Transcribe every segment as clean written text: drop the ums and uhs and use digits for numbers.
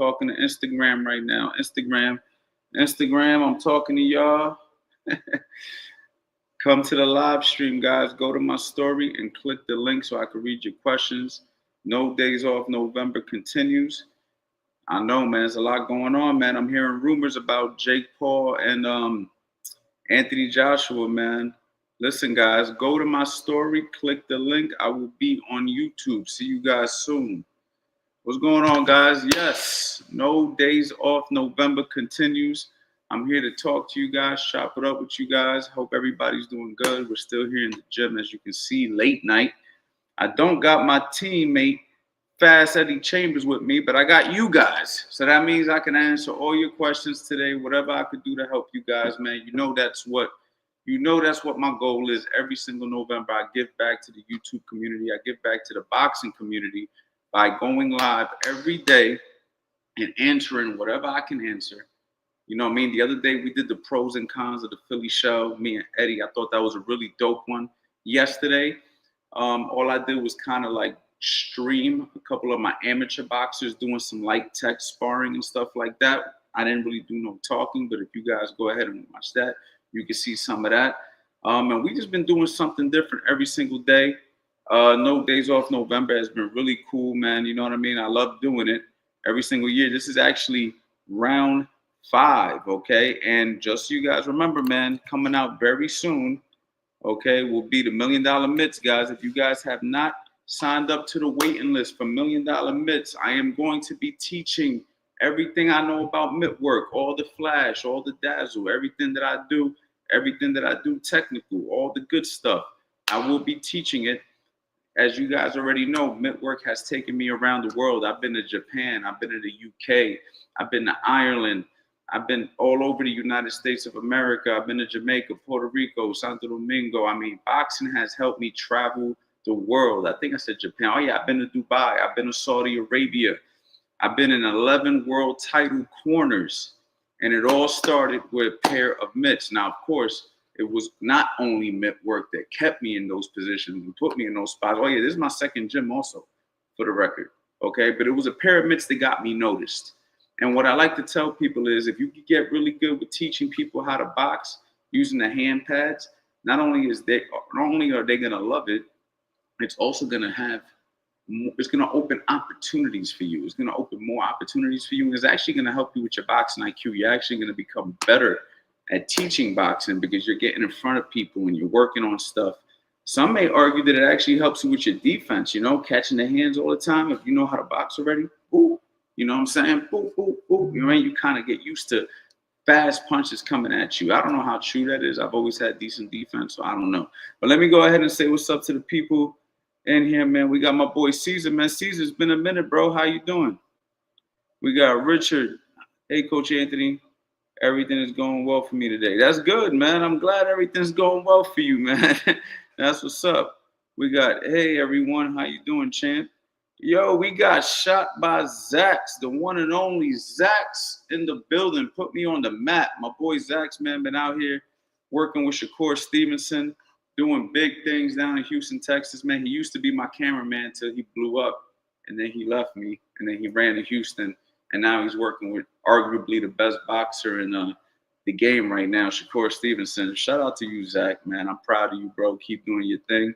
talking to Instagram right now. Instagram, I'm talking to y'all. Come to the live stream, guys. Go to my story and click the link so I can read your questions. No Days Off November continues. I know, man. There's a lot going on, man. I'm hearing rumors about Jake Paul and Anthony Joshua, man. Listen, guys, go to my story, click the link. I will be on YouTube. See you guys soon. What's going on, guys? Yes, No Days Off November continues. I'm here to talk to you guys, chop it up with you guys. Hope everybody's doing good. We're still here in the gym, as you can see, late night. I don't got my teammate, Fast Eddie Chambers, with me, but I got you guys. So that means I can answer all your questions today, whatever I could do to help you guys, man. You know that's what my goal is. Every single November, I give back to the YouTube community. I give back to the boxing community by going live every day and answering whatever I can answer. You know what I mean? The other day we did the pros and cons of the Philly show, me and Eddie. I thought that was a really dope one. Yesterday, all I did was kind of like stream a couple of my amateur boxers doing some light tech sparring and stuff like that. I didn't really do no talking, but if you guys go ahead and watch that, you can see some of that. And we just been doing something different every single day. No Days Off November has been really cool, man. You know what I mean? I love doing it every single year. This is actually round 5, okay? And just so you guys remember, man, coming out very soon, okay, will be the $1 Million Mitts, guys. If you guys have not signed up to the waiting list for $1 Million Mitts, I am going to be teaching everything I know about mitt work, all the flash, all the dazzle, everything that I do technical, all the good stuff. I will be teaching it. As you guys already know, mitt work has taken me around the world. I've been to Japan, I've been to the UK, I've been to Ireland, I've been all over the United States of America. I've been to Jamaica, Puerto Rico, Santo Domingo. I mean, boxing has helped me travel the world. I think I said Japan. Oh, yeah, I've been to Dubai. I've been to Saudi Arabia. I've been in 11 world title corners. And it all started with a pair of mitts. Now, of course, it was not only mitt work that kept me in those positions and put me in those spots. Oh, yeah, this is my second gym also, for the record. Okay, but it was a pair of mitts that got me noticed. And what I like to tell people is if you can get really good with teaching people how to box using the hand pads, not only are they going to love it, it's also going to open opportunities for you. It's going to open more opportunities for you. And it's actually going to help you with your boxing IQ. You're actually going to become better at teaching boxing because you're getting in front of people and you're working on stuff. Some may argue that it actually helps you with your defense, you know, catching the hands all the time. If you know how to box already, ooh, you know what I'm saying? Boop, boop, boop. You know, you kind of get used to fast punches coming at you. I don't know how true that is. I've always had decent defense, so I don't know. But let me go ahead and say what's up to the people in here, man. We got my boy Caesar, man. Caesar's been a minute, bro. How you doing? We got Richard. Hey, Coach Anthony. Everything is going well for me today. That's good, man. I'm glad everything's going well for you, man. That's what's up. We got, hey, everyone. How you doing, champ? Yo, we got shot by Zax, the one and only Zax in the building. Put me on the map. My boy Zax, man, been out here working with Shakur Stevenson, doing big things down in Houston, Texas, man. He used to be my cameraman until he blew up, and then he left me, and then he ran to Houston, and now he's working with arguably the best boxer in the game right now, Shakur Stevenson. Shout out to you, Zach, man. I'm proud of you, bro. Keep doing your thing.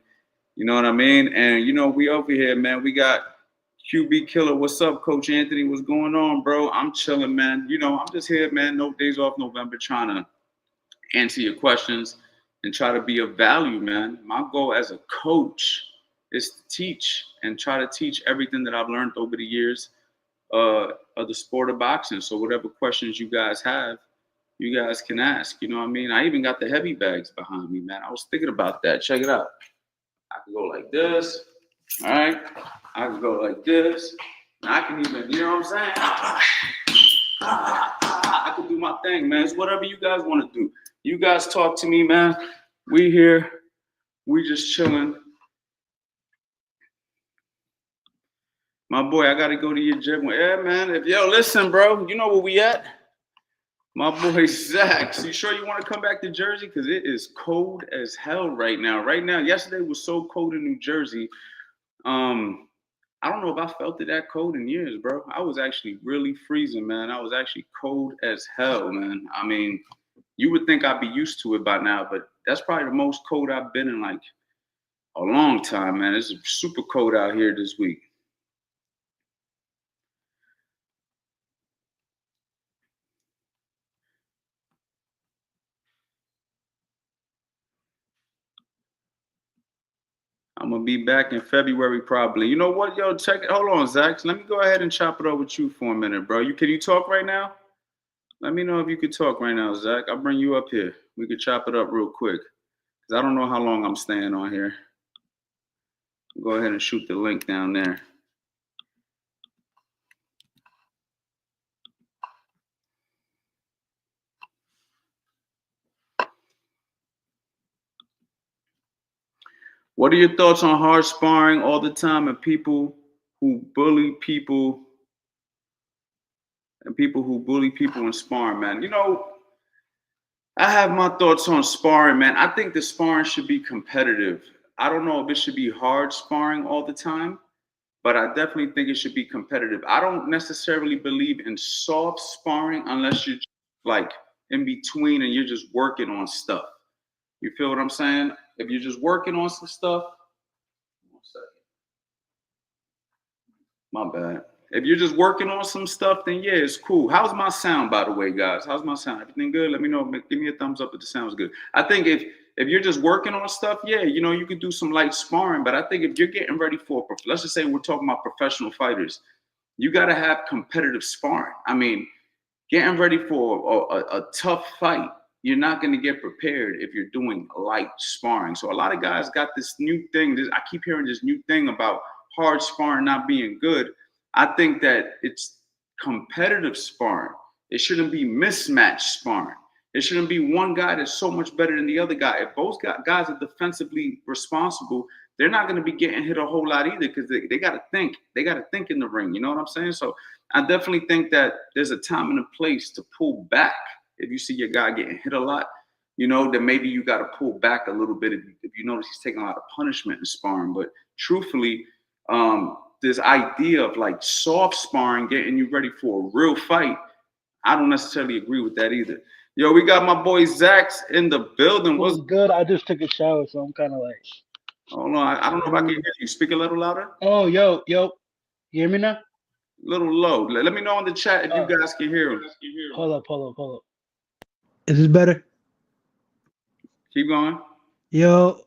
You know what I mean? And, you know, we over here, man. We got QB Killer. What's up, Coach Anthony? What's going on, bro? I'm chilling, man. You know, I'm just here, man. No Days Off November, trying to answer your questions and try to be of value, man. My goal as a coach is to teach and try to teach everything that I've learned over the years of the sport of boxing. So whatever questions you guys have, you guys can ask. You know what I mean? I even got the heavy bags behind me, man. I was thinking about that. Check it out. I can go like this. All right. I can go like this. I can even, you know what I'm saying? I can do my thing, man. It's whatever you guys want to do. You guys talk to me, man. We here. We just chilling. My boy, I got to go to your gym. Yeah, man. Listen, bro. You know where we at? My boy, Zach. You sure you want to come back to Jersey? Because it is cold as hell right now. Yesterday was so cold in New Jersey. I don't know if I felt it that cold in years, bro. I was actually really freezing, man. I was actually cold as hell, man. I mean, you would think I'd be used to it by now, but that's probably the most cold I've been in like a long time, man. It's super cold out here this week. I'm gonna be back in February probably. You know what, yo? Check it. Hold on, Zach. Let me go ahead and chop it up with you for a minute, bro. Can you talk right now? Let me know if you could talk right now, Zach. I'll bring you up here. We could chop it up real quick. Cause I don't know how long I'm staying on here. Go ahead and shoot the link down there. What are your thoughts on hard sparring all the time and people who bully people in sparring, man? You know, I have my thoughts on sparring, man. I think the sparring should be competitive. I don't know if it should be hard sparring all the time, but I definitely think it should be competitive. I don't necessarily believe in soft sparring unless you're like in between and you're just working on stuff. You feel what I'm saying? If you're just working on some stuff, 1 second. My bad. If you're just working on some stuff, then yeah, it's cool. How's my sound, by the way, guys? How's my sound? Everything good? Let me know. Give me a thumbs up if the sound's good. I think if you're just working on stuff, yeah, you know, you could do some light sparring. But I think if you're getting ready for, let's just say we're talking about professional fighters, you got to have competitive sparring. I mean, getting ready for a tough fight, you're not going to get prepared if you're doing light sparring. So a lot of guys got this new thing. I keep hearing this new thing about hard sparring not being good. I think that it's competitive sparring. It shouldn't be mismatched sparring. It shouldn't be one guy that's so much better than the other guy. If both guys are defensively responsible, they're not going to be getting hit a whole lot either because they got to think. They got to think in the ring. You know what I'm saying? So I definitely think that there's a time and a place to pull back. If you see your guy getting hit a lot, you know, then maybe you got to pull back a little bit if you notice he's taking a lot of punishment in sparring. But truthfully, this idea of like soft sparring, getting you ready for a real fight, I don't necessarily agree with that either. Yo, we got my boy Zach's in the building. What's good? I just took a shower, so I'm kind of like. Hold on, I don't know if I can hear you. Speak a little louder. Oh, yo. You hear me now? A little low. Let me know in the chat if you guys can hear him. Hold up. Is this better? Keep going. Yo.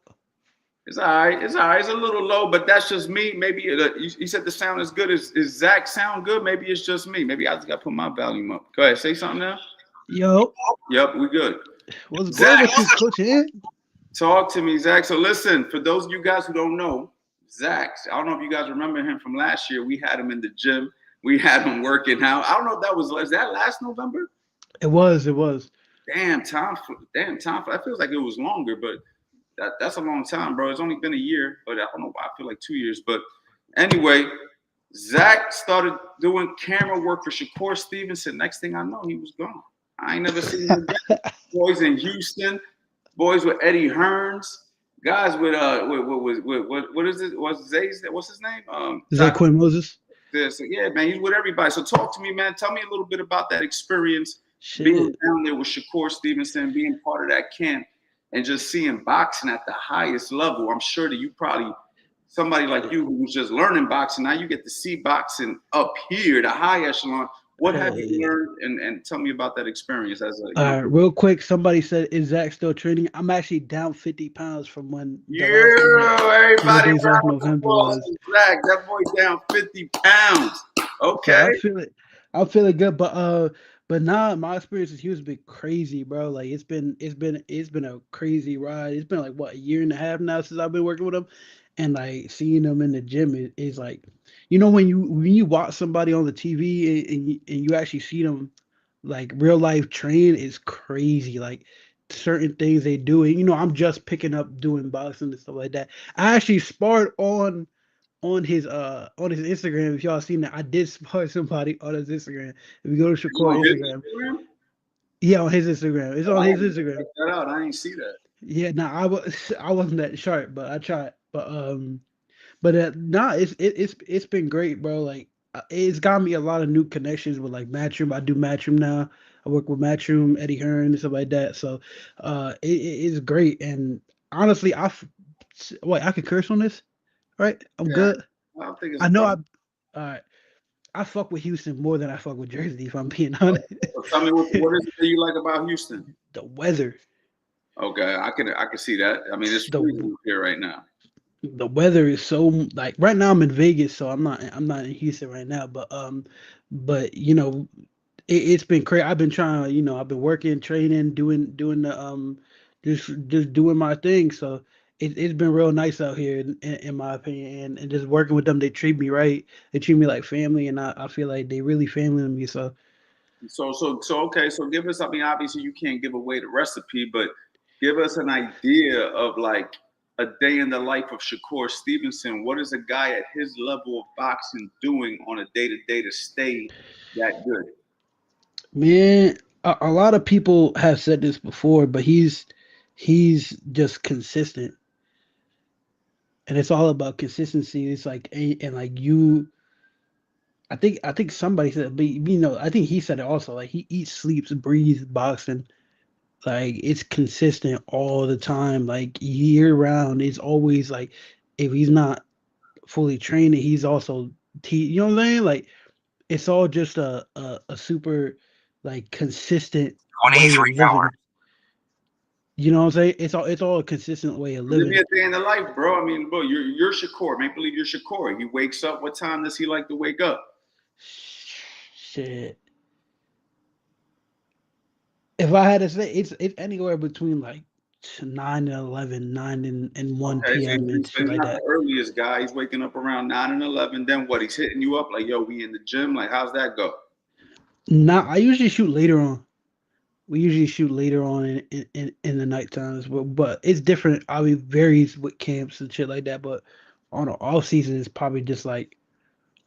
It's all right. It's all right. It's a little low, but that's just me. Maybe you said the sound is good. Is Zach sound good? Maybe it's just me. Maybe I just got to put my volume up. Go ahead. Say something now. Yo. Yep, we good. What's good with you, Coach? Talk to me, Zach. So listen, for those of you guys who don't know, Zach, I don't know if you guys remember him from last year. We had him in the gym. We had him working out. I don't know if is that last November? It was. Damn, time. That feels like it was longer, but that's a long time, bro. It's only been a year, but I don't know why I feel like 2 years. But anyway, Zach started doing camera work for Shakur Stevenson. Next thing I know, he was gone. I ain't never seen him again. Boys in Houston, boys with Eddie Hearns, guys with what is it? What's his name? Zay Quinn Moses. So yeah, man, he's with everybody. So talk to me, man. Tell me a little bit about that experience being down there with Shakur Stevenson, being part of that camp, and just seeing boxing at the highest level. I'm sure that you probably somebody like you who was just learning boxing. Now you get to see boxing up here, the high echelon. What have you learned? And tell me about that experience as a. All right, real quick. Somebody said, "Is Zach still training?" I'm actually down 50 pounds from when. Everybody around November was. Zach, that boy down 50 pounds. Okay. So I'm feeling good, but nah, my experience with Houston has been crazy, bro. Like it's been a crazy ride. It's been like what, a year and a half now since I've been working with him, and like seeing them in the gym is like, you know, when you watch somebody on the TV and you actually see them like real life train, is crazy. Like certain things they do, and you know, I'm just picking up doing boxing and stuff like that. I actually sparred on his Instagram. If y'all seen that, I did spar somebody on his Instagram. If you go to Shakur Instagram, yeah, on his Instagram, it's on his Instagram. Check that out. I ain't see that. Yeah, I wasn't that sharp, but I tried. But nah, it's been great, bro. Like it's got me a lot of new connections with like Matchroom. I do Matchroom now. I work with Matchroom, Eddie Hearn, and stuff like that. So it's great. And honestly, wait, I can curse on this, right? I'm Yeah, good. I don't think it's I a know problem. I fuck with Houston more than I fuck with Jersey, if I'm being honest. So tell me what is it that you like about Houston? The weather, Okay, I can see that. I mean, it's the freezing here right now. the weather is so like right now I'm in Vegas, so I'm not in Houston right now, but you know it's been crazy. I've been trying, I've been working, training, doing the just doing my thing. So it's been real nice out here in my opinion, and just working with them. They treat me right. They treat me like family, and I feel like they really family to me. So So okay. So give us. I mean, obviously you can't give away the recipe, but give us an idea of like a day in the life of Shakur Stevenson. What is a guy at his level of boxing doing on a day to day to stay that good? man, a lot of people have said this before, but he's just consistent, and it's all about consistency. It's like and like you I think somebody said, but I think he said it also. Like he eats, sleeps, breathes boxing. Like it's consistent all the time, like year round. It's always like if he's not fully trained, he's also you know what I'm saying? Like it's all just a super like consistent way of 23 hours. living. You know what I'm saying? It's all a consistent way of Give me living. a day in the life, bro. I mean, bro, you're Shakur. Make believe you're Shakur. He wakes up. What time does he like to wake up? Shit. If I had to say, it's anywhere between like 9 and 11, 9 and 1 Okay, so p.m. and so shit he's like not the that. earliest guy. He's waking up around 9 and 11. Then what? He's hitting you up like, yo, we in the gym. Like, how's that go? Now I usually shoot later on. We usually shoot later on in the night times, but it's different. Obviously varies with camps and shit like that. But on the off season, it's probably just like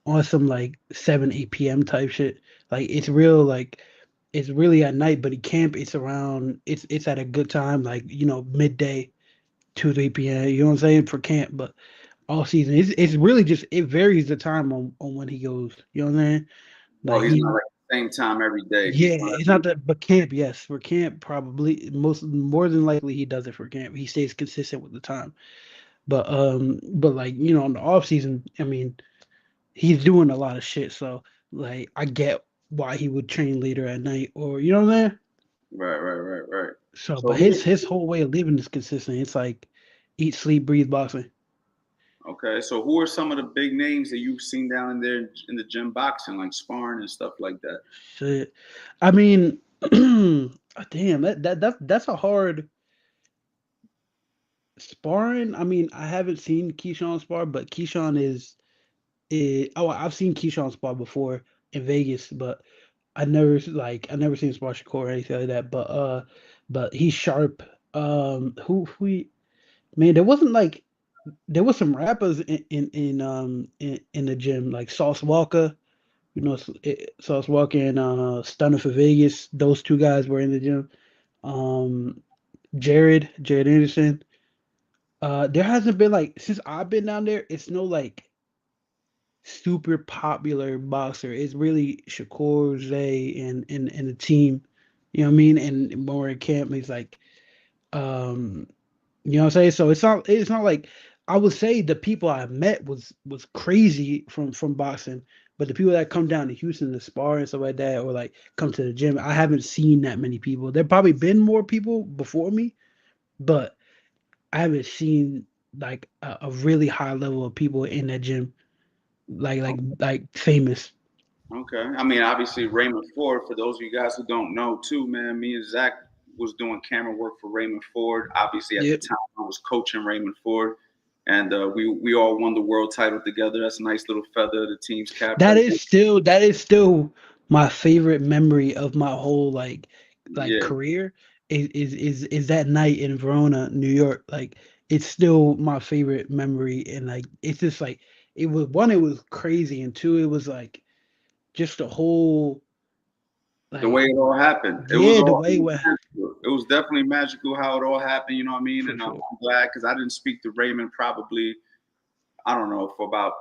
on some like 7 8 p.m. type shit. Like it's real like it's really at night, but at camp it's around it's at a good time, like midday 2 3 p.m. You know what I'm saying for camp, but all season it's really just it varies the time on when he goes. You know what I'm saying? Oh, Like he's not he like the same time every day. He's Yeah, not it's not that, but camp, yes, for camp, probably more than likely he does it for camp. He stays consistent with the time, but like on the off season, I mean, he's doing a lot of shit. So like, I get why he would train later at night, or you know what I'm saying. right. So, So but his whole way of living is consistent. It's like eat, sleep, breathe boxing. okay, so who are some of the big names that you've seen down in there in the gym boxing, like sparring and stuff like that? Shit, I mean, damn, that's a hard sparring. I mean, I haven't seen Keyshawn spar, but Keyshawn I've seen Keyshawn spar before in Vegas, but I never seen him spar Shakur or anything like that. But he's sharp. Man, there was some rappers in the gym like Sauce Walker. Sauce Walker and Stunner for Vegas. Those two guys were in the gym. Um, Jared Anderson. There hasn't been like since I've been down there. It's no like super popular boxer. It's really Shakur, Zay, and the team. You know what I mean? And when we're at camp, he's like, um, you know what I'm saying? So it's not like I would say the people I met was crazy from boxing, but the people that come down to Houston to spar and stuff like that, or like come to the gym, I haven't seen that many people. There probably been more people before me, but I haven't seen like a really high level of people in that gym, like famous. Okay. I mean, obviously Raymond Ford. For those of you guys who don't know, too, man, me and Zach was doing camera work for Raymond Ford. Obviously, at the Yep. time, I was coaching Raymond Ford, and we all won the world title together. That's a nice little feather, the team's cap right there. That is still my favorite memory of my whole like Yeah. career is that night in Verona, New York. Like it's still my favorite memory, and like it's just like it was crazy, and two, it was like just the whole The way like it all happened, it was yeah, the all way where magical. It was definitely magical how it all happened. You know what I mean? for And sure. I'm glad because I didn't speak to Raymond probably. I don't know, for about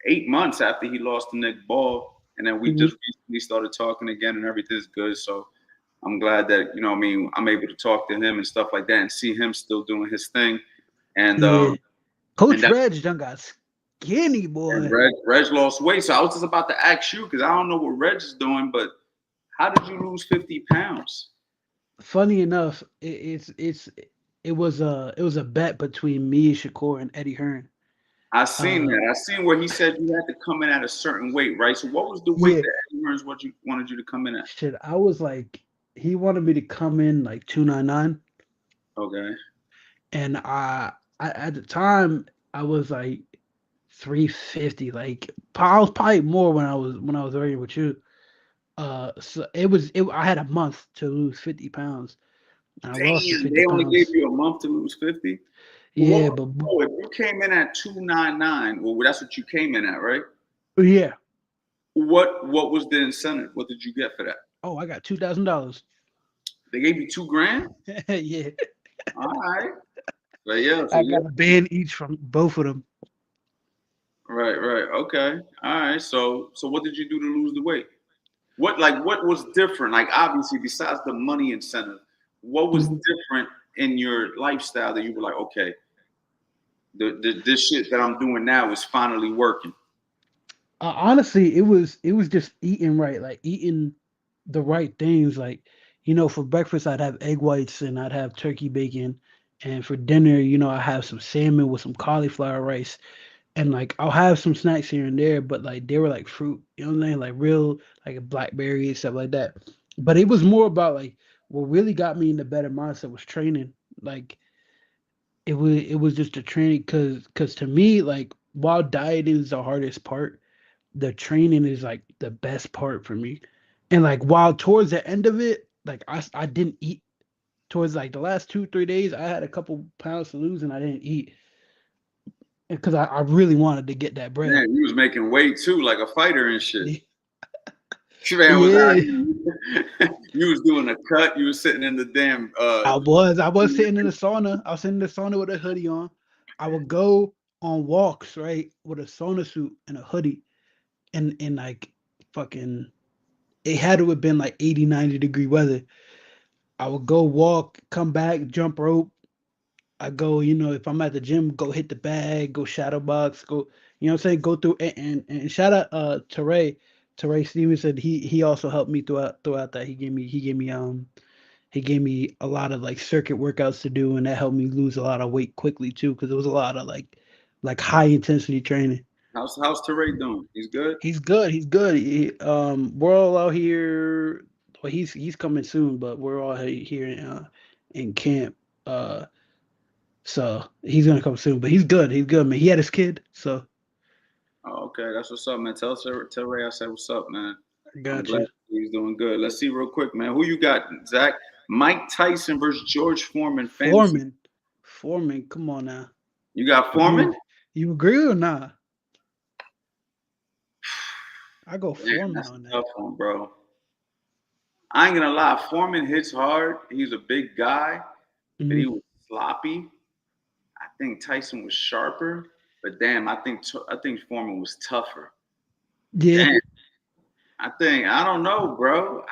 8 months after he lost to Nick Ball, and then we Mhm. just recently started talking again, and everything's good. So I'm glad that what I mean, I'm able to talk to him and stuff like that, and see him still doing his thing. And Yeah. and Coach that Reg done got skinny, and boy. Reg lost weight. So I was just about to ask you because I don't know what Reg is doing, but how did you lose 50 pounds? Funny enough, it was a bet between me, Shakur, and Eddie Hearn. I seen Uh, that. I seen where he said you had to come in at a certain weight, right? So what was the weight yeah, that Eddie Hearns what you wanted you to come in at? shit. I was like, he wanted me to come in like 299, Okay. and I at the time I was like 350. Like I was probably more when I was working with you. So I had a month to lose 50 pounds, and I lost the Damn, 50 they only gave pounds. you a month to lose 50. Well, Yeah, but oh, if you came in at 299, well, that's what you came in at, right? yeah. What was the incentive? What did you get for that? Oh, I got $2,000. They gave you 2 grand. Yeah, All right. But yeah, so I yeah, got a band each from both of them. right, right, okay, all right. So what did you do to lose the weight? What was different? Like obviously, besides the money incentive, what was Mhm. different in your lifestyle that you were like, okay, this shit that I'm doing now is finally working. Honestly, it was just eating right, like eating the right things. Like, for breakfast I'd have egg whites and I'd have turkey bacon, and for dinner, I have some salmon with some cauliflower rice, and like I'll have some snacks here and there, but like they were like fruit, you know what I'm saying, like real like blackberry and stuff like that. But it was more about like what really got me in the better mindset was training. Like it was just the training, because to me, like while dieting is the hardest part, the training is like the best part for me. And like while towards the end of it, like I didn't eat towards like the last 2 3 days. I had a couple pounds to lose and I didn't eat because I really wanted to get that bread. Man, you was making weight too, like a fighter and shit. Man was out Yeah, here. You was doing a cut. You was sitting in the damn. I was sitting in the sauna. I was sitting in the sauna with a hoodie on. I would go on walks, right, with a sauna suit and a hoodie, and like fucking, it had to have been like 80 90-degree weather. I would go walk, come back, jump rope. I go, if I'm at the gym, go hit the bag, go shadow box, go, what I'm saying, go through, and shout out to Ray. To Ray Stevenson, he also helped me throughout that. He gave me a lot of like circuit workouts to do, and that helped me lose a lot of weight quickly too, because it was a lot of like high intensity training. How's Teray doing? He's good. He's good. He's good. We're all out here. Well, he's coming soon, but we're all here in camp. Uh, so he's gonna come soon. But he's good. He's good, man. He had his kid, so Oh, okay, that's what's up, man. Tell Ray I said what's up, man. I I'm got glad you. he's doing good. Let's see real quick, man. Who you got, Zach? Mike Tyson versus George Foreman fantasy. Foreman, Foreman, come on now. You got You Foreman? you agree or not? I go Man, Foreman that's on a that. tough one, bro. I ain't gonna lie. Foreman hits hard. He's a big guy, but he Mhm. was sloppy. I think Tyson was sharper, but damn, I think Foreman was tougher. Yeah, Damn, I don't know, bro.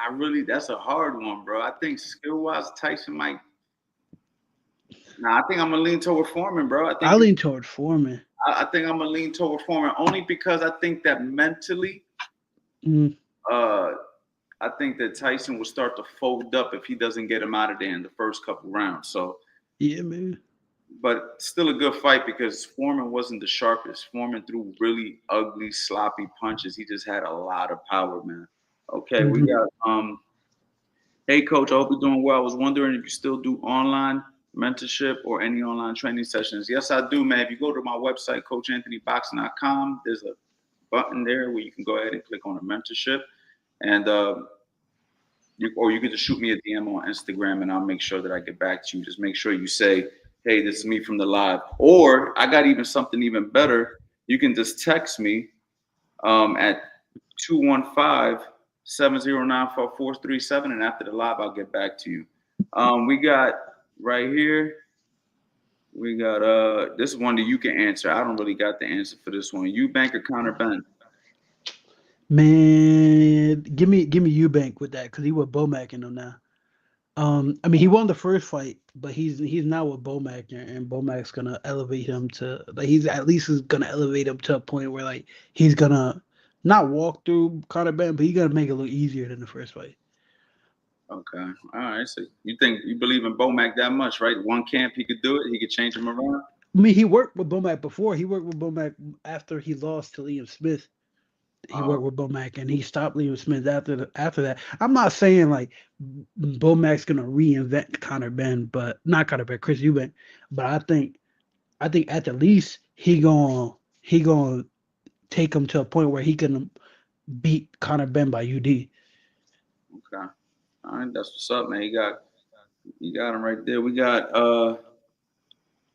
That's a hard one, bro. I think skill wise, Tyson might. Nah, I think I'm gonna lean toward Foreman, bro. I lean toward Foreman. I think I'm gonna lean toward Foreman only because I think that mentally, Mhm. uh, I think that Tyson will start to fold up if he doesn't get him out of there in the first couple rounds. So, Yeah, man. but still a good fight because Foreman wasn't the sharpest. Foreman threw really ugly, sloppy punches. He just had a lot of power, man. Okay, we Mhm. got hey coach, I hope you're doing well. I was wondering if you still do online mentorship or any online training sessions. Yes, I do, man. If you go to my website, coachanthonyboxing.com, there's a button there where you can go ahead and click on the mentorship. And or you can just shoot me a DM on Instagram and I'll make sure that I get back to you. Just make sure you say, hey, this is me from the live. Or I got even something even better. You can just text me at 215-709-4437. And after the live, I'll get back to you. We got right here, We got this is one that you can answer. I don't really got the answer for this one. Eubank or Conor Ben? Man, give me Eubank with that because he with Bomac in him now. I mean, he won the first fight, but he's now with Bomac, and Bomac's gonna elevate him to like he's at least is gonna elevate him to a point where like he's gonna not walk through Conor Ben, but he's gonna make it look easier than the first fight. Okay. All right. So you believe in Bomac that much, right? One camp he could do it. He could change him around. I mean, he worked with Bomac before. He worked with Bomac after he lost to Liam Smith. He Oh, worked with Bomac, and he stopped Liam Smith after that. I'm not saying like Bomac's gonna reinvent Conor Ben, but not Conor Ben, Chris Eubank. But I think at the least he gonna take him to a point where he can beat Conor Ben by UD. okay. All right. That's what's up, man. You got him right there. We got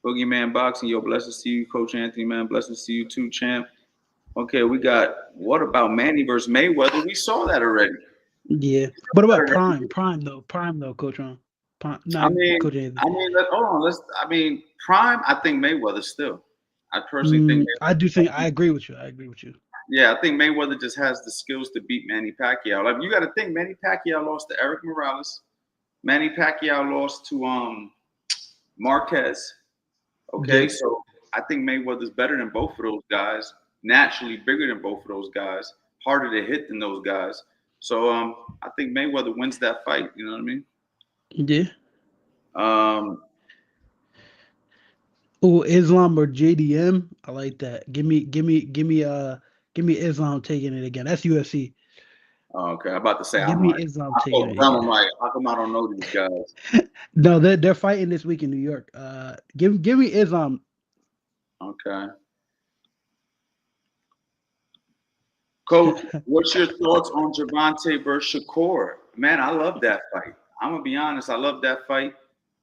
Boogeyman Boxing. Yo, blessings to you, Coach Anthony, man. Blessings to you too, champ. Okay, we got what about Manny versus Mayweather? We saw that already. Yeah. What about Prime? Prime though, Coach Ron. Prime, I not mean, Coach Anthony. hold on. I mean, Prime. I think Mayweather still. I personally think. I do think I agree with you. I agree with you. Yeah, I think Mayweather just has the skills to beat Manny Pacquiao. Like you got to think, Manny Pacquiao lost to Eric Morales. Manny Pacquiao lost to Marquez. Okay, Yeah. so I think Mayweather's better than both of those guys. Naturally bigger than both of those guys. Harder to hit than those guys. So I think Mayweather wins that fight. You know what I mean? Yeah. Um, Oh, Islam or JDM. I like that. Give me Islam taking it again. That's UFC. okay, I'm about to say Give I'm me like, Islam I taking thought it I'm again. like, how come I don't know these guys? No, they're fighting this week in New York. Give me Islam. Okay, Coach, what's your thoughts on Javante versus Shakur? Man, I love that fight. I'm gonna be honest, I love that fight.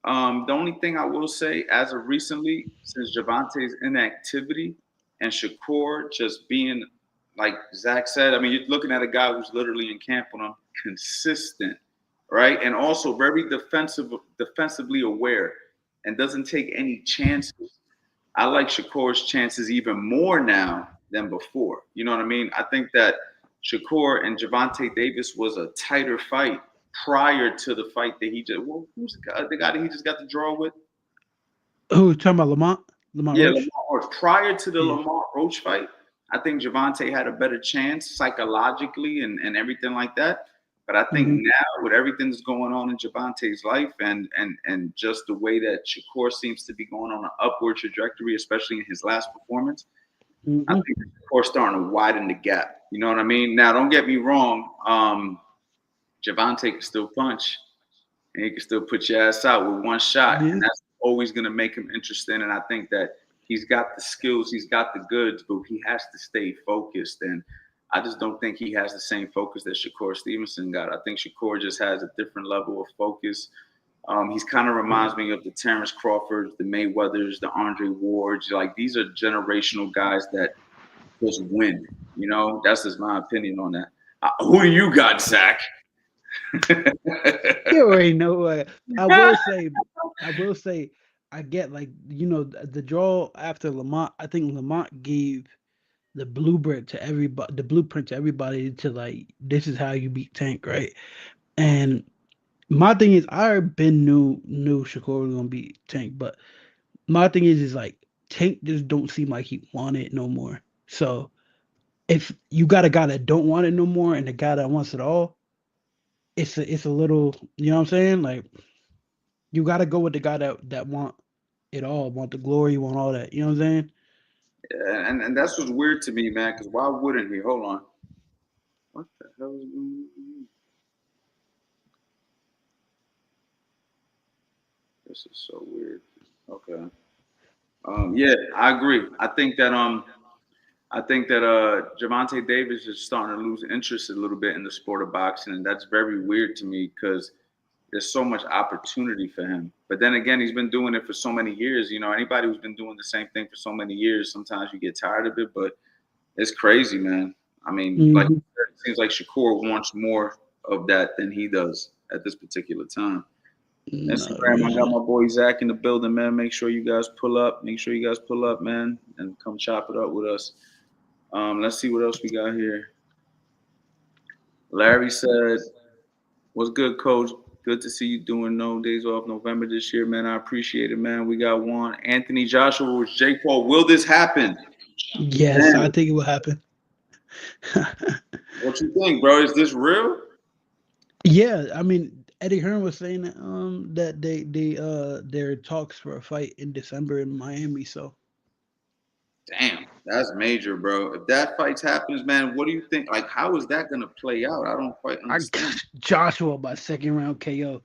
The only thing I will say, as of recently, since Javante's inactivity and Shakur just being, like Zach said, I mean, you're looking at a guy who's literally in camp with him, consistent, right, and also very defensively aware, and doesn't take any chances. I like Shakur's chances even more now than before. You know what I mean? I think that Shakur and Javante Davis was a tighter fight prior to the fight that he just. Well, who's the guy that he just got the draw with? Who talking about Lamont? Lamont Yeah, Roach? Lamar Roach. Prior to the Yeah. Lamar Roach fight, I think Javante had a better chance psychologically and everything like that. But I think hmm now with everything that's going on in Javante's life and just the way that Shakur seems to be going on an upward trajectory, especially in his last performance, I hmm think Shakur's starting to widen the gap. You know what I mean? Now, don't get me wrong. Javante can still punch and he can still put your ass out with one shot, Yeah. and that's always going to make him interesting. And I think that he's got the skills, he's got the goods, but he has to stay focused. And I just don't think he has the same focus that Shakur Stevenson got. I think Shakur just has a different level of focus. He's kind of reminds me of the Terrence Crawfords, the Mayweathers, the Andre Wards. Like these are generational guys that just win. You know, that's just my opinion on that. Who do you got, Zach? You already know. I will say, I get like the draw after Lamont. I think Lamont gave the blueprint to everybody to like this is how you beat Tank, right? And my thing is, I been knew Shakur was gonna beat Tank, but my thing is like Tank just don't seem like he wanted it no more. So if you got a guy that don't want it no more and a guy that wants it all, it's a little, you know what I'm saying? Like you got to go with the guy that want it all, want the glory, want all that. You know what I'm saying? And that's what's weird to me, man. Because why wouldn't he? Hold on. What the hell is going on? This is so weird. Okay. Yeah, I agree. I think that Javante Davis is starting to lose interest a little bit in the sport of boxing, and that's very weird to me because there's so much opportunity for him. But then again, he's been doing it for so many years. You know, anybody who's been doing the same thing for so many years, sometimes you get tired of it. But it's crazy, man. I mean, like hmm it seems like Shakur wants more of that than he does at this particular time. No, Instagram, I got usually. my boy Zach in the building, man. Make sure you guys pull up. Make sure you guys pull up, man, and come chop it up with us. Let's see what else we got here. Larry said, "What's good, Coach? Good to see you doing No Days Off November this year, man. I appreciate it, man. We got one. Anthony Joshua with Jake Paul. Will this happen? Yes, I Man, think it will happen. what you think, bro? Is this real? Yeah, I mean, Eddie Hearn was saying that their talks for a fight in December in Miami. So Damn, that's major, bro. If that fight happens, man, what do you think? Like, how is that gonna play out? I don't quite I understand. Joshua by second round KO.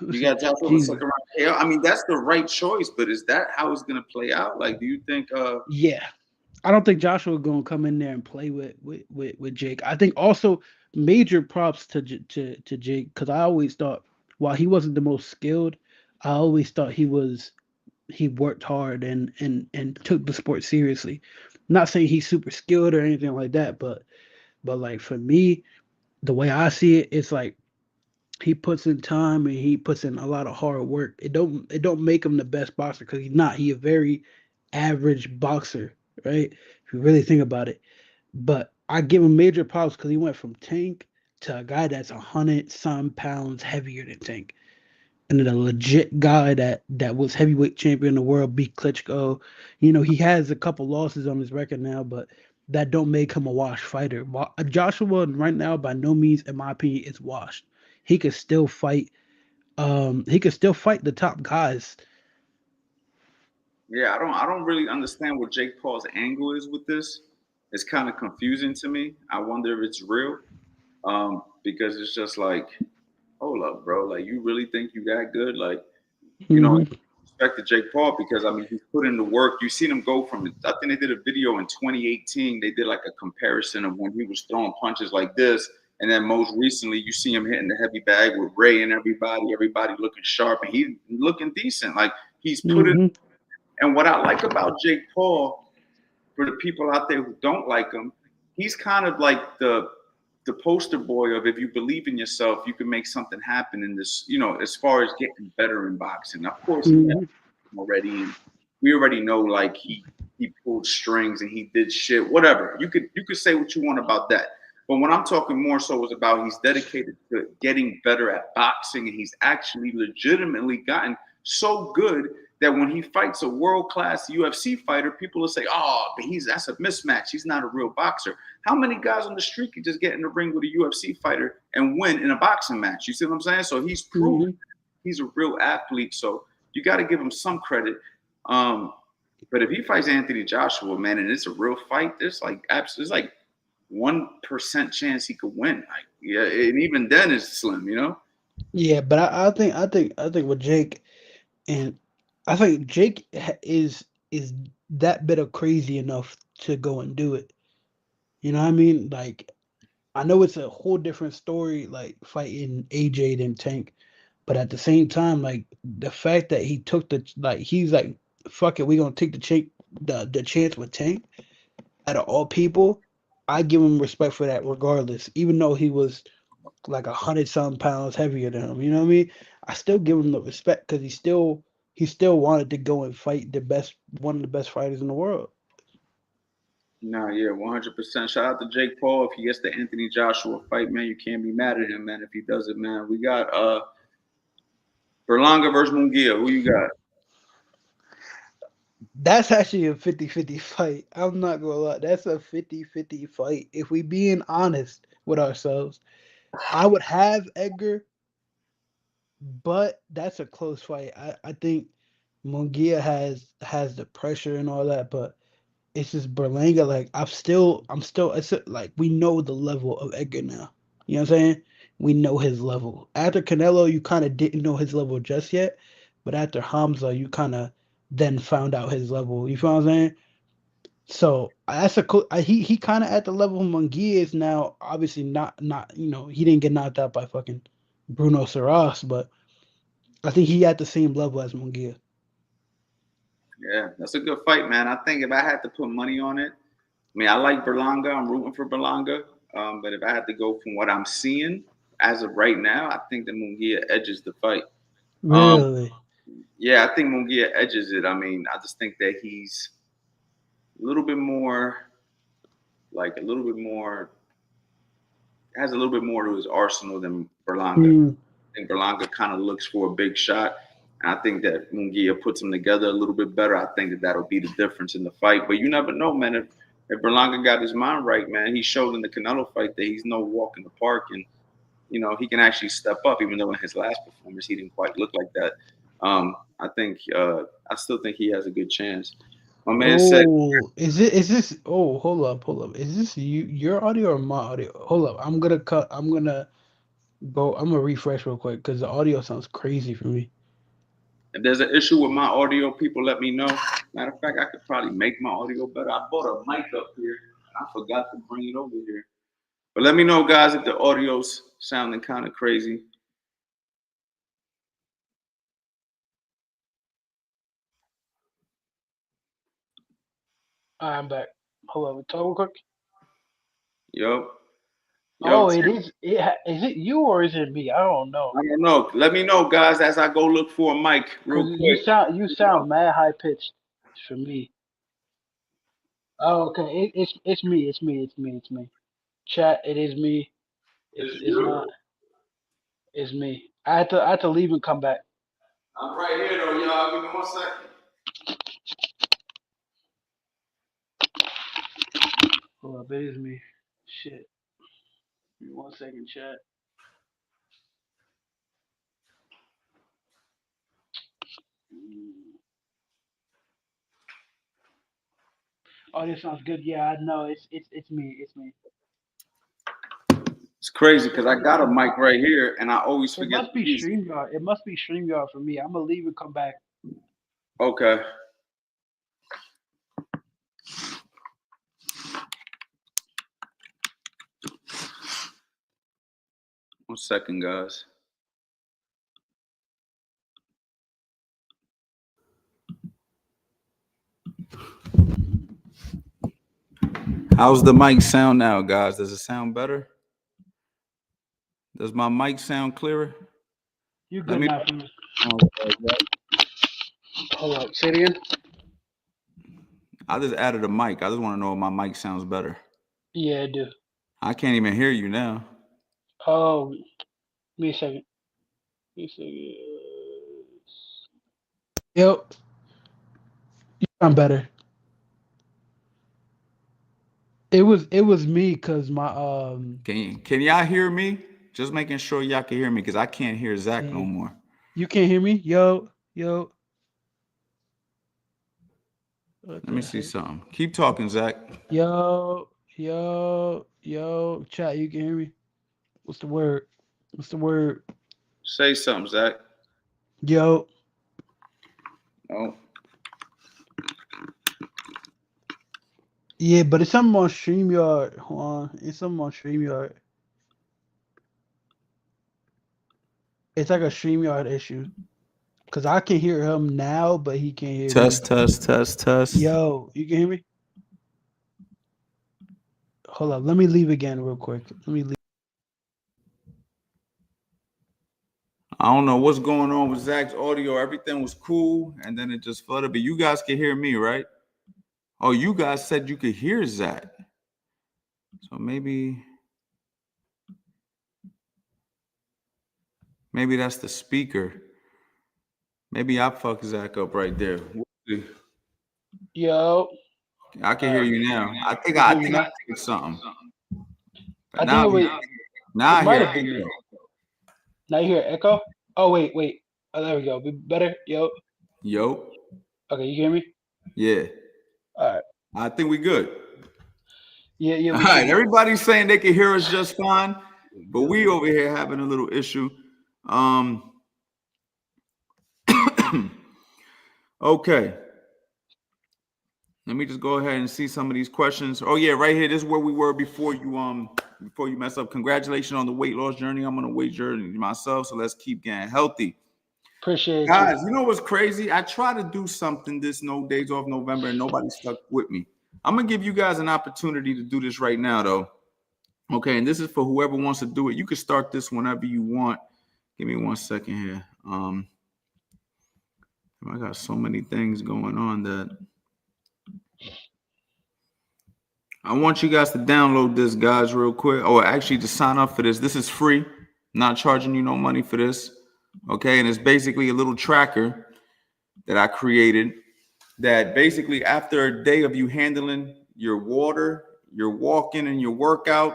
You got Joshua with Jesus. second round KO. I mean, that's the right choice, but is that how it's gonna play out? Like, do you think? Yeah, I don't think Joshua gonna come in there and play with Jake. I think also major props to Jake because I always thought while he wasn't the most skilled, I always thought he worked hard and took the sport seriously. Not saying he's super skilled or anything like that, but like for me, the way I see it, it's like he puts in time and he puts in a lot of hard work. It don't make him the best boxer because he's not. He a very average boxer, right? If you really think about it. But I give him major props because he went from Tank to a guy that's 100 some pounds heavier than Tank. And then a legit guy that was heavyweight champion of the world, beat Klitschko. He has a couple losses on his record now, but that don't make him a washed fighter. Joshua right now, by no means, in my opinion, is washed. He could still fight. He could still fight the top guys. Yeah, I don't really understand what Jake Paul's angle is with this. It's kind of confusing to me. I wonder if it's real. Because it's just like, hold up, bro. Like, you really think you that good? Like, you know, Hmm. respect to Jake Paul because I mean he's put in the work. You've seen him go from. I think they did a video in 2018. They did like a comparison of when he was throwing punches like this, and then most recently you see him hitting the heavy bag with Ray and everybody. Everybody looking sharp and he looking decent. Like he's put it. Hmm. And what I like about Jake Paul, for the people out there who don't like him, he's kind of like the poster boy of if you believe in yourself, you can make something happen in this, as far as getting better in boxing. Of course, he Hmm. had already, and we already know like he pulled strings and he did shit, whatever. You could say what you want about that. But what I'm talking more so is about he's dedicated to getting better at boxing and he's actually legitimately gotten so good that when he fights a world class UFC fighter, people will say, "Oh, but that's a mismatch. He's not a real boxer." How many guys on the street can just get in the ring with a UFC fighter and win in a boxing match? You see what I'm saying? So he's proven Hmm. he's a real athlete. So you got to give him some credit. Um, but if he fights Anthony Joshua, man, and it's a real fight, there's like 1% chance he could win. Like, yeah, and even then it's slim. Yeah, but I think with Jake and I think Jake is that bit of crazy enough to go and do it. You know what I mean? Like I know it's a whole different story, like fighting AJ than Tank, but at the same time, like the fact that he took he's like, fuck it, we gonna take the chance with Tank. Out of all people, I give him respect for that, regardless. Even though he was like 100 some pounds heavier than him, you know what I mean? I still give him the respect because he still wanted to go and fight one of the best fighters in the world. No, yeah, 100%. Shout out to Jake Paul. If he gets the Anthony Joshua fight, man, you can't be mad at him, man. If he does it, man, we got Berlanga versus Munguia. Who you got? That's actually a 50-50 fight. I'm not gonna lie. That's a 50-50 fight. If we being honest with ourselves, I would have Edgar, but that's a close fight. I think Mungia has the pressure and all that, but it's just Berlanga. Like I'm still. Like we know the level of Edgar now. You know what I'm saying? We know his level. After Canelo, you kind of didn't know his level just yet, but after Hamza, you kind of then found out his level. You feel what I'm saying? So that's a cool. He kind of at the level Munguia is now. Obviously not. He didn't get knocked out by fucking Bruno Saras, but I think he at the same level as Munguia. Yeah, that's a good fight, man. I think if I had to put money on it, I mean, I like Berlanga. I'm rooting for Berlanga. But if I had to go from what I'm seeing as of right now, I think the Munguia edges the fight. Really? Yeah, I think Munguia edges it. I mean, I just think that he's a little bit more, like a little bit more, has a little bit more to his arsenal than Berlanga. Mm. I think Berlanga kind of looks for a big shot. And I think that Munguia puts them together a little bit better. I think that that'll be the difference in the fight. But you never know, man. If Berlanga got his mind right, man, he showed in the Canelo fight that he's no walk in the park, and he can actually step up. Even though in his last performance he didn't quite look like that. I still think he has a good chance. My man said, Oh, is this? Oh, hold up. Is this your audio or my audio? Hold up. I'm gonna cut. I'm gonna refresh real quick because the audio sounds crazy for me. if there's an issue with my audio, people let me know. Matter of fact, I could probably make my audio better. I bought a mic up here, and I forgot to bring it over here. But let me know, guys, if the audio's sounding kind of crazy. I'm back. Hold on, talk real quick. Yo, yo, Oh, it is. Is it you or is it me? I don't know. I don't know. Let me know, guys, as I go look for a mic real Cause you quick. sound mad high pitched for me. Oh, okay. It's me. It's me. Chat. It is me. It's not. It's me. I had to leave and come back. I'm right here, though, y'all. Give me 1 second. Hold up. It is me. Shit. Give me 1 second, chat. Oh, this sounds good. Yeah, I know. It's me. It's me. It's crazy because I got a mic right here, and I always It forget must be to use it. StreamYard. It must be StreamYard for me. I'm gonna leave and come back. Okay. 1 second, guys. How's the mic sound now, guys? Does it sound better? Does my mic sound clearer? You Let good me now for me? know. Hold up. Say it again. I just added a mic. I just want to know if my mic sounds better. Yeah, I do. I can't even hear you now. Oh, give me a second. Give me a second. Yep. You sound better. It was me because my Can y'all hear me? Just making sure y'all can hear me because I can't hear Zach no see. more. You can't hear me? Yo. What Let me the see heck? something. Keep talking, Zach. Yo. Chat, you can hear me? What's the word? What's the word? Say something, Zach. Yo. Oh, Yeah, but it's something on StreamYard. Hold on. It's something on StreamYard. It's like a StreamYard issue. Cause I can hear him now, but he can't hear me. test. Yo, you can hear me? Hold up. Let me leave again real quick. Let me leave. I don't know what's going on with Zach's audio. Everything was cool, and then it just flooded. But you guys can hear me, right? Oh, you guys said you could hear Zach. So maybe that's the speaker. Maybe I fucked Zach up right there. We'll see. Yo. I can hear you now. I think You I hear me now? did something. But I think now it I might hear have been me. echo. Now you hear echo? Oh wait. Oh, there we go. Better? Yo. Yo, Okay, you hear me? yeah. Alright. I think we good. Yeah, All we should right, be good. everybody's saying they can hear us just fine, but we over here having a little issue. Okay. Let me just go ahead and see some of these questions. Oh yeah, right here. This is where we were before you mess up. Congratulations on the weight loss journey. I'm on a weight journey myself, so let's keep getting healthy. Appreciate you. Guys, you know what's crazy? I tried to do something this No Days Off November, and nobody stuck with me. I'm gonna give you guys an opportunity to do this right now, though. Okay, and this is for whoever wants to do it. You can start this whenever you want. Give me 1 second here. I got so many things going on that I want you guys to download this, guys, real quick. Or actually, to sign up for this. This is free. Not charging you no money for this. Okay, and it's basically a little tracker that I created that basically after a day of you handling your water, your walking and your workout,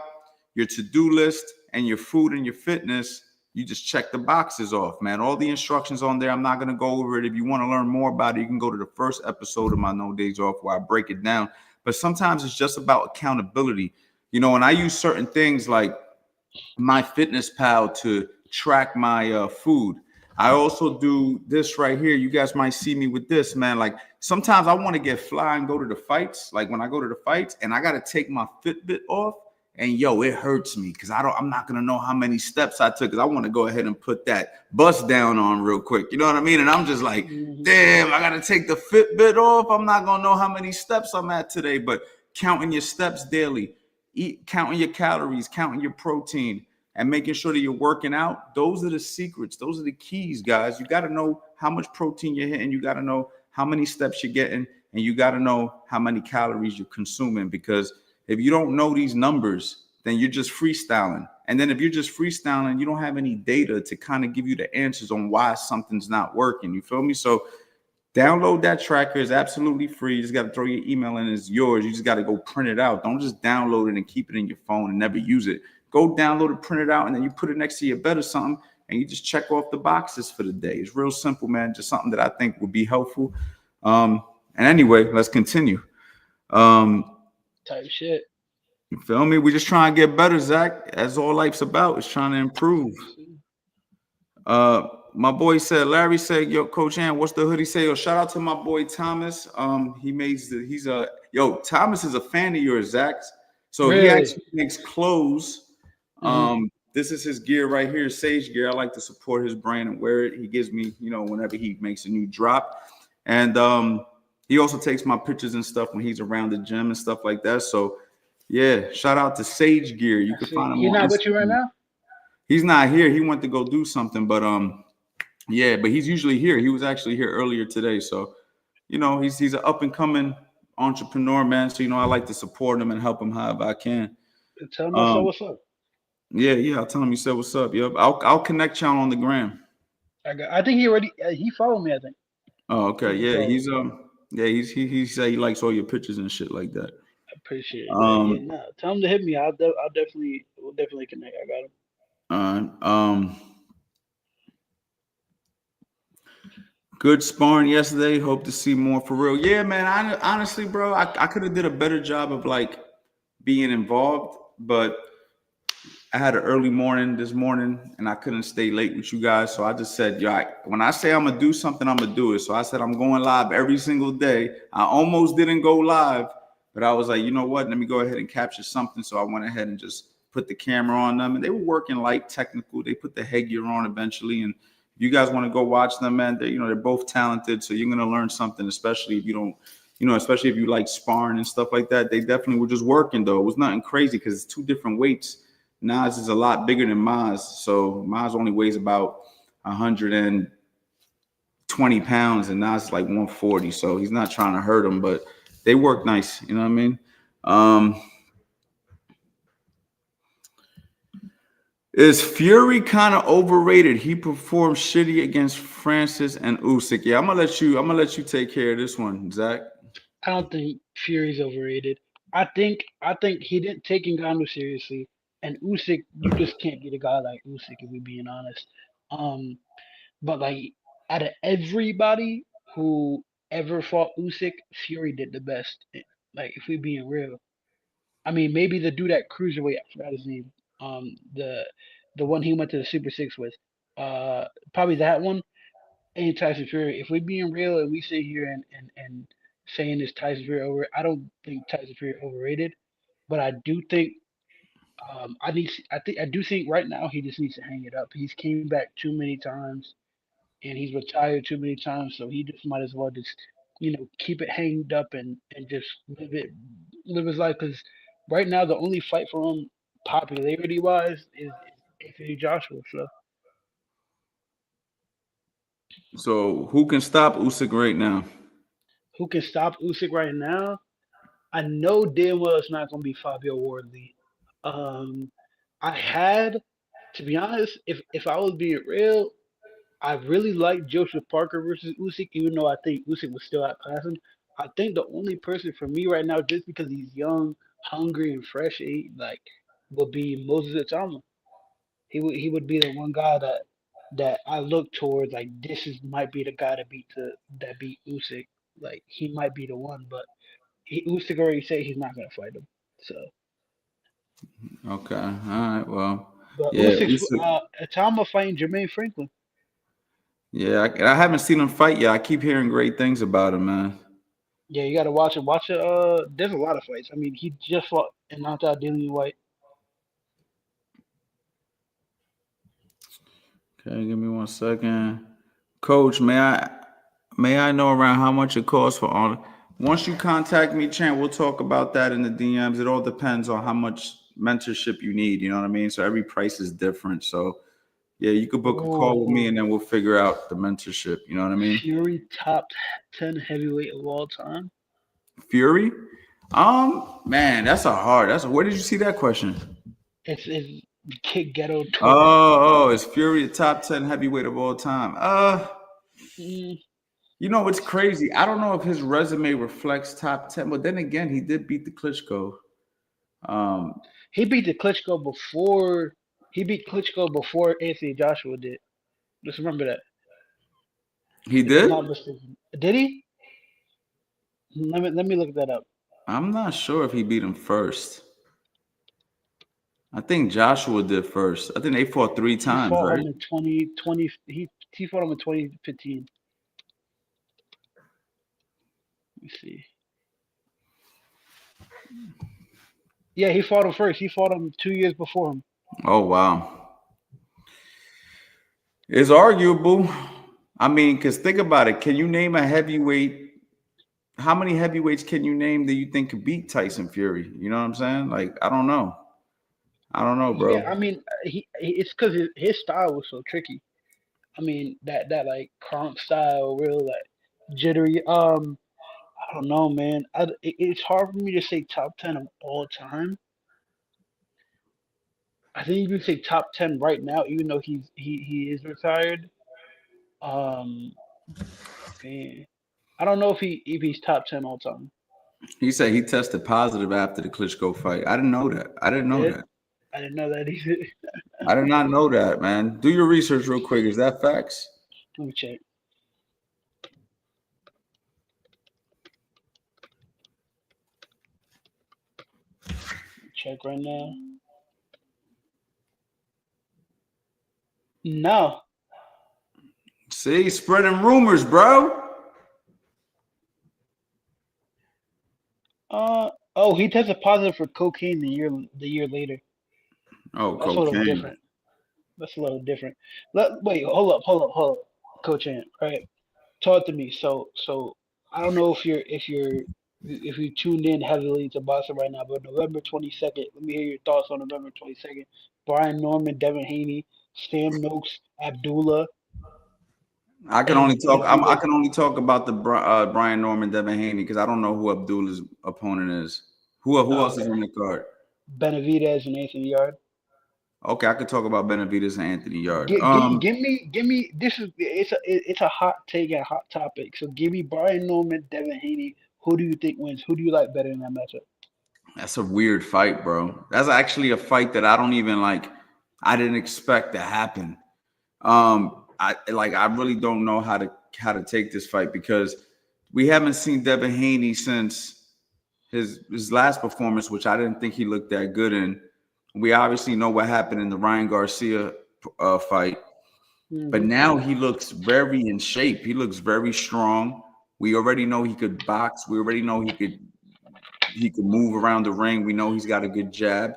your to-do list, and your food and your fitness, you just check the boxes off, man. All the instructions on there. I'm not going to go over it. If you want to learn more about it, you can go to the first episode of my No Days Off where I break it down. But sometimes it's just about accountability. You know, and I use certain things like my fitness pal to track my food. I also do this right here. You guys might see me with this, man. Like sometimes I want to get fly and go to the fights. Like when I go to the fights and I got to take my Fitbit off, and yo, it hurts me because I'm not gonna know how many steps I took because I want to go ahead and put that bust down on real quick. You know what I mean? And I'm just like, damn, I gotta take the Fitbit off. I'm not gonna know how many steps I'm at today. But counting your steps daily, counting your calories, counting your protein, and making sure that you're working out. Those are the secrets. Those are the keys, guys. You got to know how much protein you're hitting. You got to know how many steps you're getting, and you got to know how many calories you're consuming. Because if you don't know these numbers, then you're just freestyling. And then if you're just freestyling, you don't have any data to kind of give you the answers on why something's not working. You feel me? So download that tracker. It's absolutely free. You just got to throw your email in. It's yours. You just got to go print it out. Don't just download it and keep it in your phone and never use it. Go download it, print it out, and then you put it next to your bed or something, and you just check off the boxes for the day. It's real simple, man. Just something that I think would be helpful. And anyway, let's continue. Type shit. You feel me? We just trying to get better, Zach. That's all life's about. Is trying to improve. My boy said, Larry said, yo, Coach Ann, what's the hoodie say? Yo, shout out to my boy Thomas. Thomas is a fan of yours, Zach. So he Really? actually makes clothes. This is his gear right here, Sage gear. I like to support his brand and wear it. He gives me, whenever he makes a new drop. And he also takes my pictures and stuff when he's around the gym and stuff like that. So yeah, shout out to Sage Gear. You can find him He's on not with you right Instagram. now? He's not here. He went to go do something, but yeah, but he's usually here. He was actually here earlier today. So, he's an up and coming entrepreneur, man. So, I like to support him and help him however I can. Tell him I said what's up. Yeah. I'll tell him you said what's up. Yep. I'll connect y'all on the gram. I think he already he followed me. I think. Oh, okay. He Yeah, followed he's me. he said he likes all your pictures and shit like that. I appreciate it, man. Yeah, Um, no. Tell him to hit me. I'll definitely we'll definitely connect. I got him. uh, good sparring yesterday. Hope to see more for real. Yeah, man. Honestly, bro, I could have did a better job of like being involved, but I had an early morning this morning and I couldn't stay late with you guys. So I just said, yo, when I say I'm going to do something, I'm going to do it. So I said, I'm going live every single day. I almost didn't go live, but I was like, you know what? Let me go ahead and capture something. So I went ahead and just put the camera on them, and they were working light technical. They put the headgear on eventually. And if you guys want to go watch them, man, they're both talented. So you're going to learn something, especially if you don't, especially if you like sparring and stuff like that. They definitely were just working though. It was nothing crazy because it's two different weights. Nas is a lot bigger than Maz, so Maz only weighs about 120 pounds, and Nas is like 140. So he's not trying to hurt him, but they work nice. You know what I mean? Is Fury kind of overrated? He performed shitty against Francis and Usyk. Yeah, I'm gonna let you take care of this one, Zach. I don't think Fury's overrated. I think he didn't take Ngannou seriously, and Usyk, you just can't get a guy like Usyk if we're being honest. Um, but like out of everybody who ever fought Usyk, Fury did the best. Like if we're being real, I mean maybe the dude at cruiserweight, I forgot his name. The one he went to the Super Six with, probably that one ain't Tyson Fury. If we're being real and we sit here and saying is Tyson Fury over, I don't think Tyson Fury overrated, but I do think I do think right now he just needs to hang it up. He's came back too many times and he's retired too many times, so he just might as well just keep it hanged up and just live his life. Because right now the only fight for him popularity wise is Anthony Joshua. So So who can stop Usyk right now? Who can stop Usyk right now? I know damn well it's not gonna be Fabio Wardley. Um, I had, to be honest, if I was being real, I really like Joseph Parker versus Usyk, even though I think Usyk was still outclass him. I think the only person for me right now, just because he's young, hungry, and fresh, like would be Moses Atama. He would be the one guy that I look towards. Like this is might be the guy that beat Usyk. Like he might be the one, but Usyk already said he's not gonna fight him. So, Okay, all right, well, but yeah, Usyk's Usyk. Atama fighting Jermaine Franklin. Yeah, I haven't seen him fight yet. I keep hearing great things about him, man. Yeah, you gotta watch it. Watch it. There's a lot of fights. I mean, he just fought and knocked out Dillian White. Okay, give me 1 second. Coach, may I know around how much it costs for all? Once you contact me, Chan, we'll talk about that in the DMs. It all depends on how much mentorship you need. You know what I mean? So every price is different. So yeah, you could book a call with me, and Oh, then we'll figure out the mentorship. You know what I mean? Fury top 10 heavyweight of all time. Fury. Man, that's a hard. Where did you see that question? It's Kick Ghetto Torres. Oh, is Fury a top 10 heavyweight of all time? Mm, It's crazy. I don't know if his resume reflects top 10, but then again, he did beat the Klitschko. Um, he beat the Klitschko before he beat Klitschko before Anthony Joshua did. Just remember that. he If I'm did? not mistaken, did he? Let me look that up. I'm not sure if he beat him first. I think Joshua did first. I think they fought three He times, fought right? him in 2020. He fought him in 2015. Let me see. Yeah, he fought him first. He fought him 2 years before him. Oh, wow. It's arguable. I mean, because think about it. Can you name a heavyweight? How many heavyweights can you name that you think could beat Tyson Fury? You know what I'm saying? Like, I don't know. I don't know, Yeah, bro. I mean, it's because his style was so tricky. I mean, that like Kronk style, real like jittery. I don't know, man. It's hard for me to say top 10 of all time. I think you can say top 10 right now, even though he is retired. Um, man, I don't know if he's top 10 all time. He said he tested positive after the Klitschko fight. I didn't know that. I didn't He know did. that. I didn't know that either. I did not know that, man. Do your research real quick. Is that facts? Let me check. Check right now. No. See, spreading rumors, bro. Oh, he tested positive for cocaine the year later. Oh, That's a little cocaine. different. That's a little different. Wait, hold up, Coach Ant. Right, talk to me. So I don't know if you tuned in heavily to boxing right now, but November 22nd. Let me hear your thoughts on November 22nd. Brian Norman, Devin Haney, Sam Noakes, Abdullah, I can only and talk. I Benavidez. can only talk about the Brian Norman, Devin Haney, because I don't know who Abdullah's opponent is. Who else is Okay, on the card? Benavidez and Anthony Yard. Okay, I could talk about Benavidez and Anthony Yard. Give me. This is it's a hot take and hot topic. So give me Brian Norman, Devin Haney. Who do you think wins? Who do you like better in that matchup? That's a weird fight, bro. That's actually a fight that I don't even like. I didn't expect to happen. I really don't know how to take this fight because we haven't seen Devin Haney since his last performance, which I didn't think he looked that good in. We obviously know what happened in the Ryan Garcia fight, but Hmm. now he looks very in shape. He looks very strong. We already know he could box. We already know he could move around the ring. We know he's got a good jab,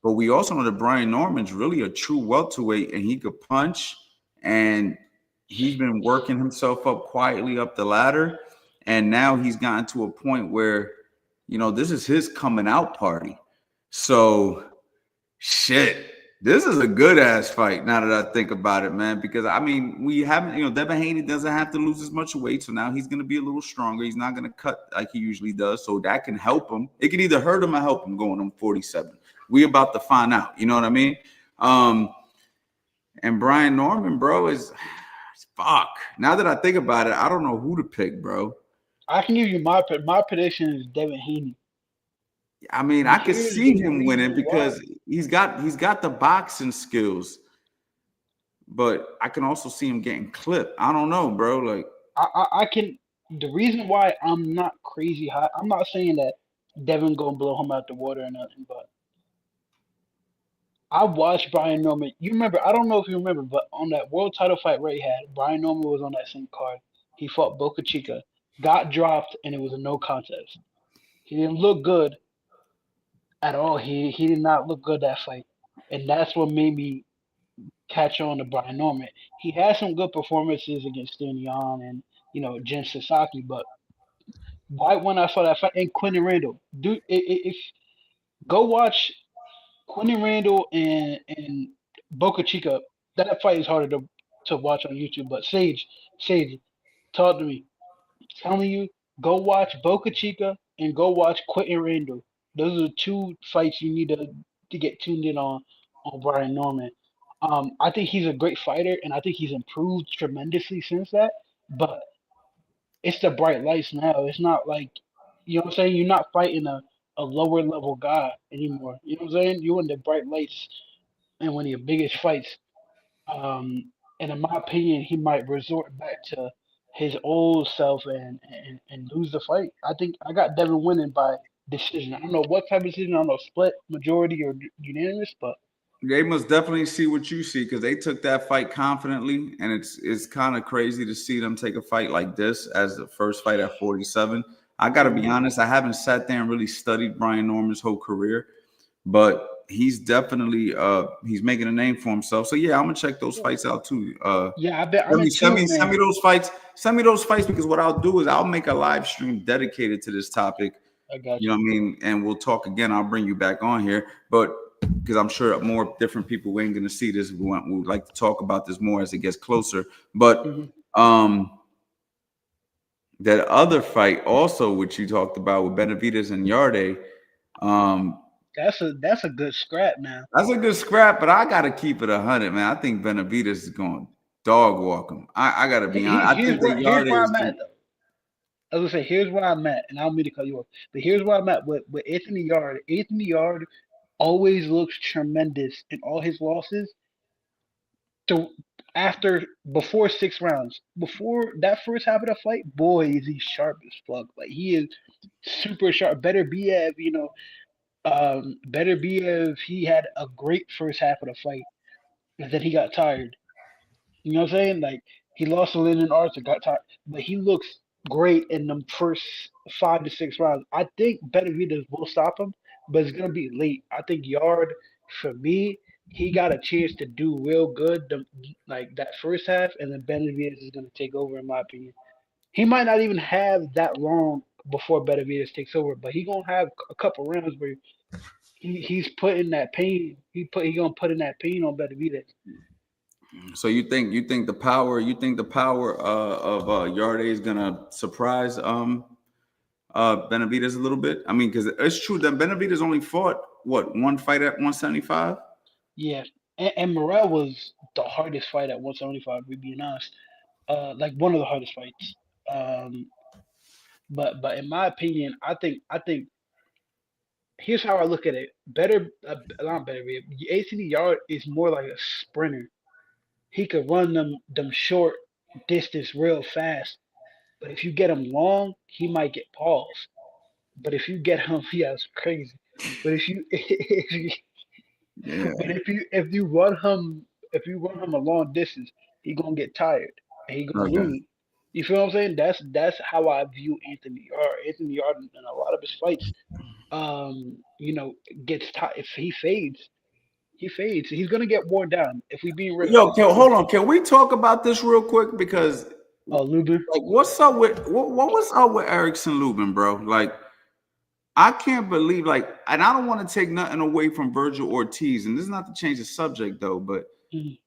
but we also know that Brian Norman's really a true welterweight, and he could punch. And he's been working himself up quietly up the ladder, and now he's gotten to a point where this is his coming out party. So shit. This is a good ass fight now that I think about it, man. Because I mean, we haven't, Devin Haney doesn't have to lose as much weight, so now he's going to be a little stronger. He's not going to cut like he usually does, so that can help him. It can either hurt him or help him going on 47. We about to find out. You know what I mean? And Brian Norman, bro, is fuck. Now that I think about it, I don't know who to pick, bro. I can give you my prediction is Devin Haney. I mean, I could see him winning because he's got the boxing skills, but I can also see him getting clipped. I don't know, bro. Like I can. The reason why I'm not crazy high, I'm not saying that Devin gonna blow him out the water or nothing, but I watched Brian Norman. You remember? I don't know if you remember, but on that world title fight Ray had, Brian Norman was on that same card. He fought Boca Chica, got dropped, and it was a no contest. He didn't look good at all. He did not look good that fight, and that's what made me catch on to Brian Norman. He had some good performances against Danny On and Jen Sasaki, but right when I saw that fight and Quentin Randall, dude, if go watch Quentin Randall and Boca Chica, that fight is harder to watch on YouTube. But Sage, talk to me. Telling you, go watch Boca Chica and go watch Quentin Randall. Those are the two fights you need to get tuned in on Brian Norman. I think he's a great fighter, and I think he's improved tremendously since that. But it's the bright lights now. It's not like you know what I'm saying. You're not fighting a lower level guy anymore. You know what I'm saying? You're in the bright lights and one of your biggest fights. And in my opinion, he might resort back to his old self and lose the fight. I think I got Devin winning by decision. I don't know what type of decision. I don't know, split, majority, or unanimous, but they must definitely see what you see because they took that fight confidently, and it's kind of crazy to see them take a fight like this as the first fight at 47. I got to be honest, I haven't sat there and really studied Brian Norman's whole career, but he's definitely he's making a name for himself. So yeah, I'm gonna check those fights out too. Yeah, I bet. Send me those fights. Send me those fights because what I'll do is I'll make a live stream dedicated to this topic. I got you know what I mean? And we'll talk again. I'll bring you back on here, but because I'm sure more different people ain't gonna see this. We would like to talk about this more as it gets closer. But that other fight also, which you talked about with Benavidez and Yarde, that's a good scrap now. That's a good scrap, but I gotta keep it 100, man. I think Benavidez is going dog walk him. I gotta be honest. I think here's where I'm at though. I was gonna say here's where I'm at, and I don't mean to cut you off, but here's where I'm at with Anthony Yarde. Anthony Yarde always looks tremendous in all his losses. Before 6 rounds, before that first half of the fight, boy, is he sharp as fuck. Like he is super sharp. Better be if he had a great first half of the fight, and then he got tired. You know what I'm saying? Like he lost to Lyndon Arthur, got tired, but he looks great in the first 5 to 6 rounds. I think Benavidez will stop him, but it's gonna be late. I think Yarde, for me, he got a chance to do real good, like that first half, and then Benavidez is gonna take over, in my opinion. He might not even have that long before Benavidez takes over, but he gonna have a couple rounds where he's putting that pain. He gonna put in that pain on Benavidez. So you think the power of Yarde is gonna surprise Benavidez a little bit? I mean, because it's true that Benavidez only fought one fight at 175. Yeah, and Morrell was the hardest fight at 175. We being honest, like one of the hardest fights. But in my opinion, I think here's how I look at it. Not better. Anthony Yarde is more like a sprinter. He could run them short distance real fast, but if you get him long, he might get paused. But if you get him, yeah, it's crazy. But if you if you run him a long distance, he gonna get tired and he gonna lose. You feel what I'm saying? That's how I view Anthony Yarde. Anthony Yarde in a lot of his fights, gets tired. If he fades, he's gonna get worn down. If we being real. Yo, hold on. Can we talk about this real quick? Because Lubin. Like, what's up with what was up with Erickson Lubin, bro? Like, I can't believe, like, and I don't want to take nothing away from Virgil Ortiz, and this is not to change the subject though, but Mhm.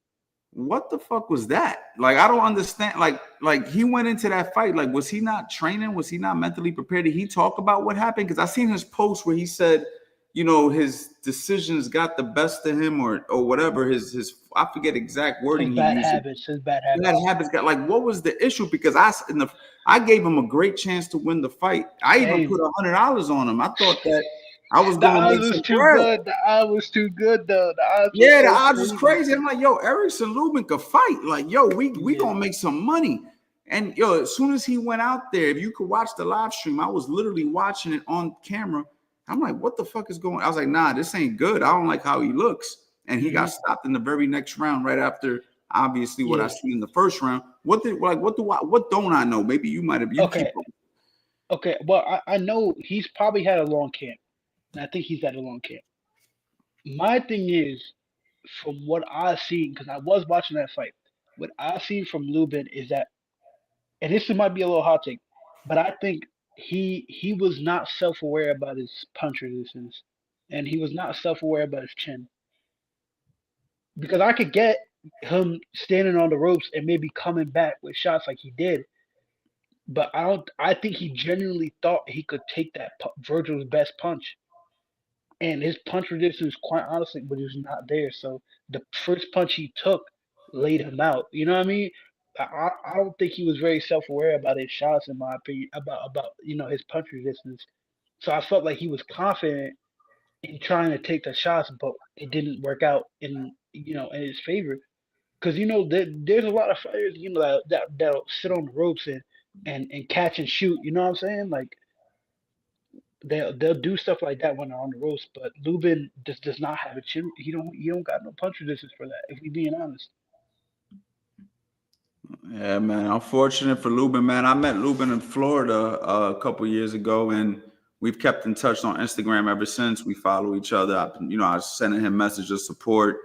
what the fuck was that? Like, I don't understand. Like he went into that fight. Like, was he not training? Was he not mentally prepared? Did he talk about what happened? Because I seen his post where he said, his decisions got the best of him, or whatever. His I forget exact His wording he bad used. habits. His bad Bad habits. habits got, like, what was the issue? Because I gave him a great chance to win the fight. I even Same. put $100 on him. I thought that I was The gonna odds make was some too bread. good. The odds was too good though. The odds was Yeah, the so odds was crazy. crazy. I'm like, yo, Erickson Lubin could fight. Like, yo, we Yeah. gonna make some money. And yo, as soon as he went out there, if you could watch the live stream, I was literally watching it on camera. I'm like, what the fuck is going? I was like, nah, this ain't good. I don't like how he looks. And he got Hmm. stopped in the very next round, right after obviously what I Yeah. seen in the first round. What don't I know? Maybe you might have you keep Okay. Okay. Well, I know he's probably had a long camp. And I think he's had a long camp. My thing is, from what I've seen, because I was watching that fight, what I've seen from Lubin is that, and this might be a little hot take, but I think he was not self aware about his punch resistance, and he was not self aware about his chin. Because I could get him standing on the ropes and maybe coming back with shots like he did, but I don't. I think he genuinely thought he could take that Virgil's best punch, and his punch resistance, quite honestly, was just not there. So the first punch he took laid him out. You know what I mean? I don't think he was very self aware about his shots, in my opinion, about his punch resistance. So I felt like he was confident in trying to take the shots, but it didn't work out in his favor. Because there's a lot of fighters that'll sit on the ropes and catch and shoot. You know what I'm saying? Like they'll do stuff like that when they're on the ropes. But Lubin just does not have a chin. He don't got no punch resistance for that. If we being honest. Yeah, man. Unfortunate for Lubin, man. I met Lubin in Florida a couple years ago, and we've kept in touch on Instagram ever since. We follow each other. I was sending him messages of support,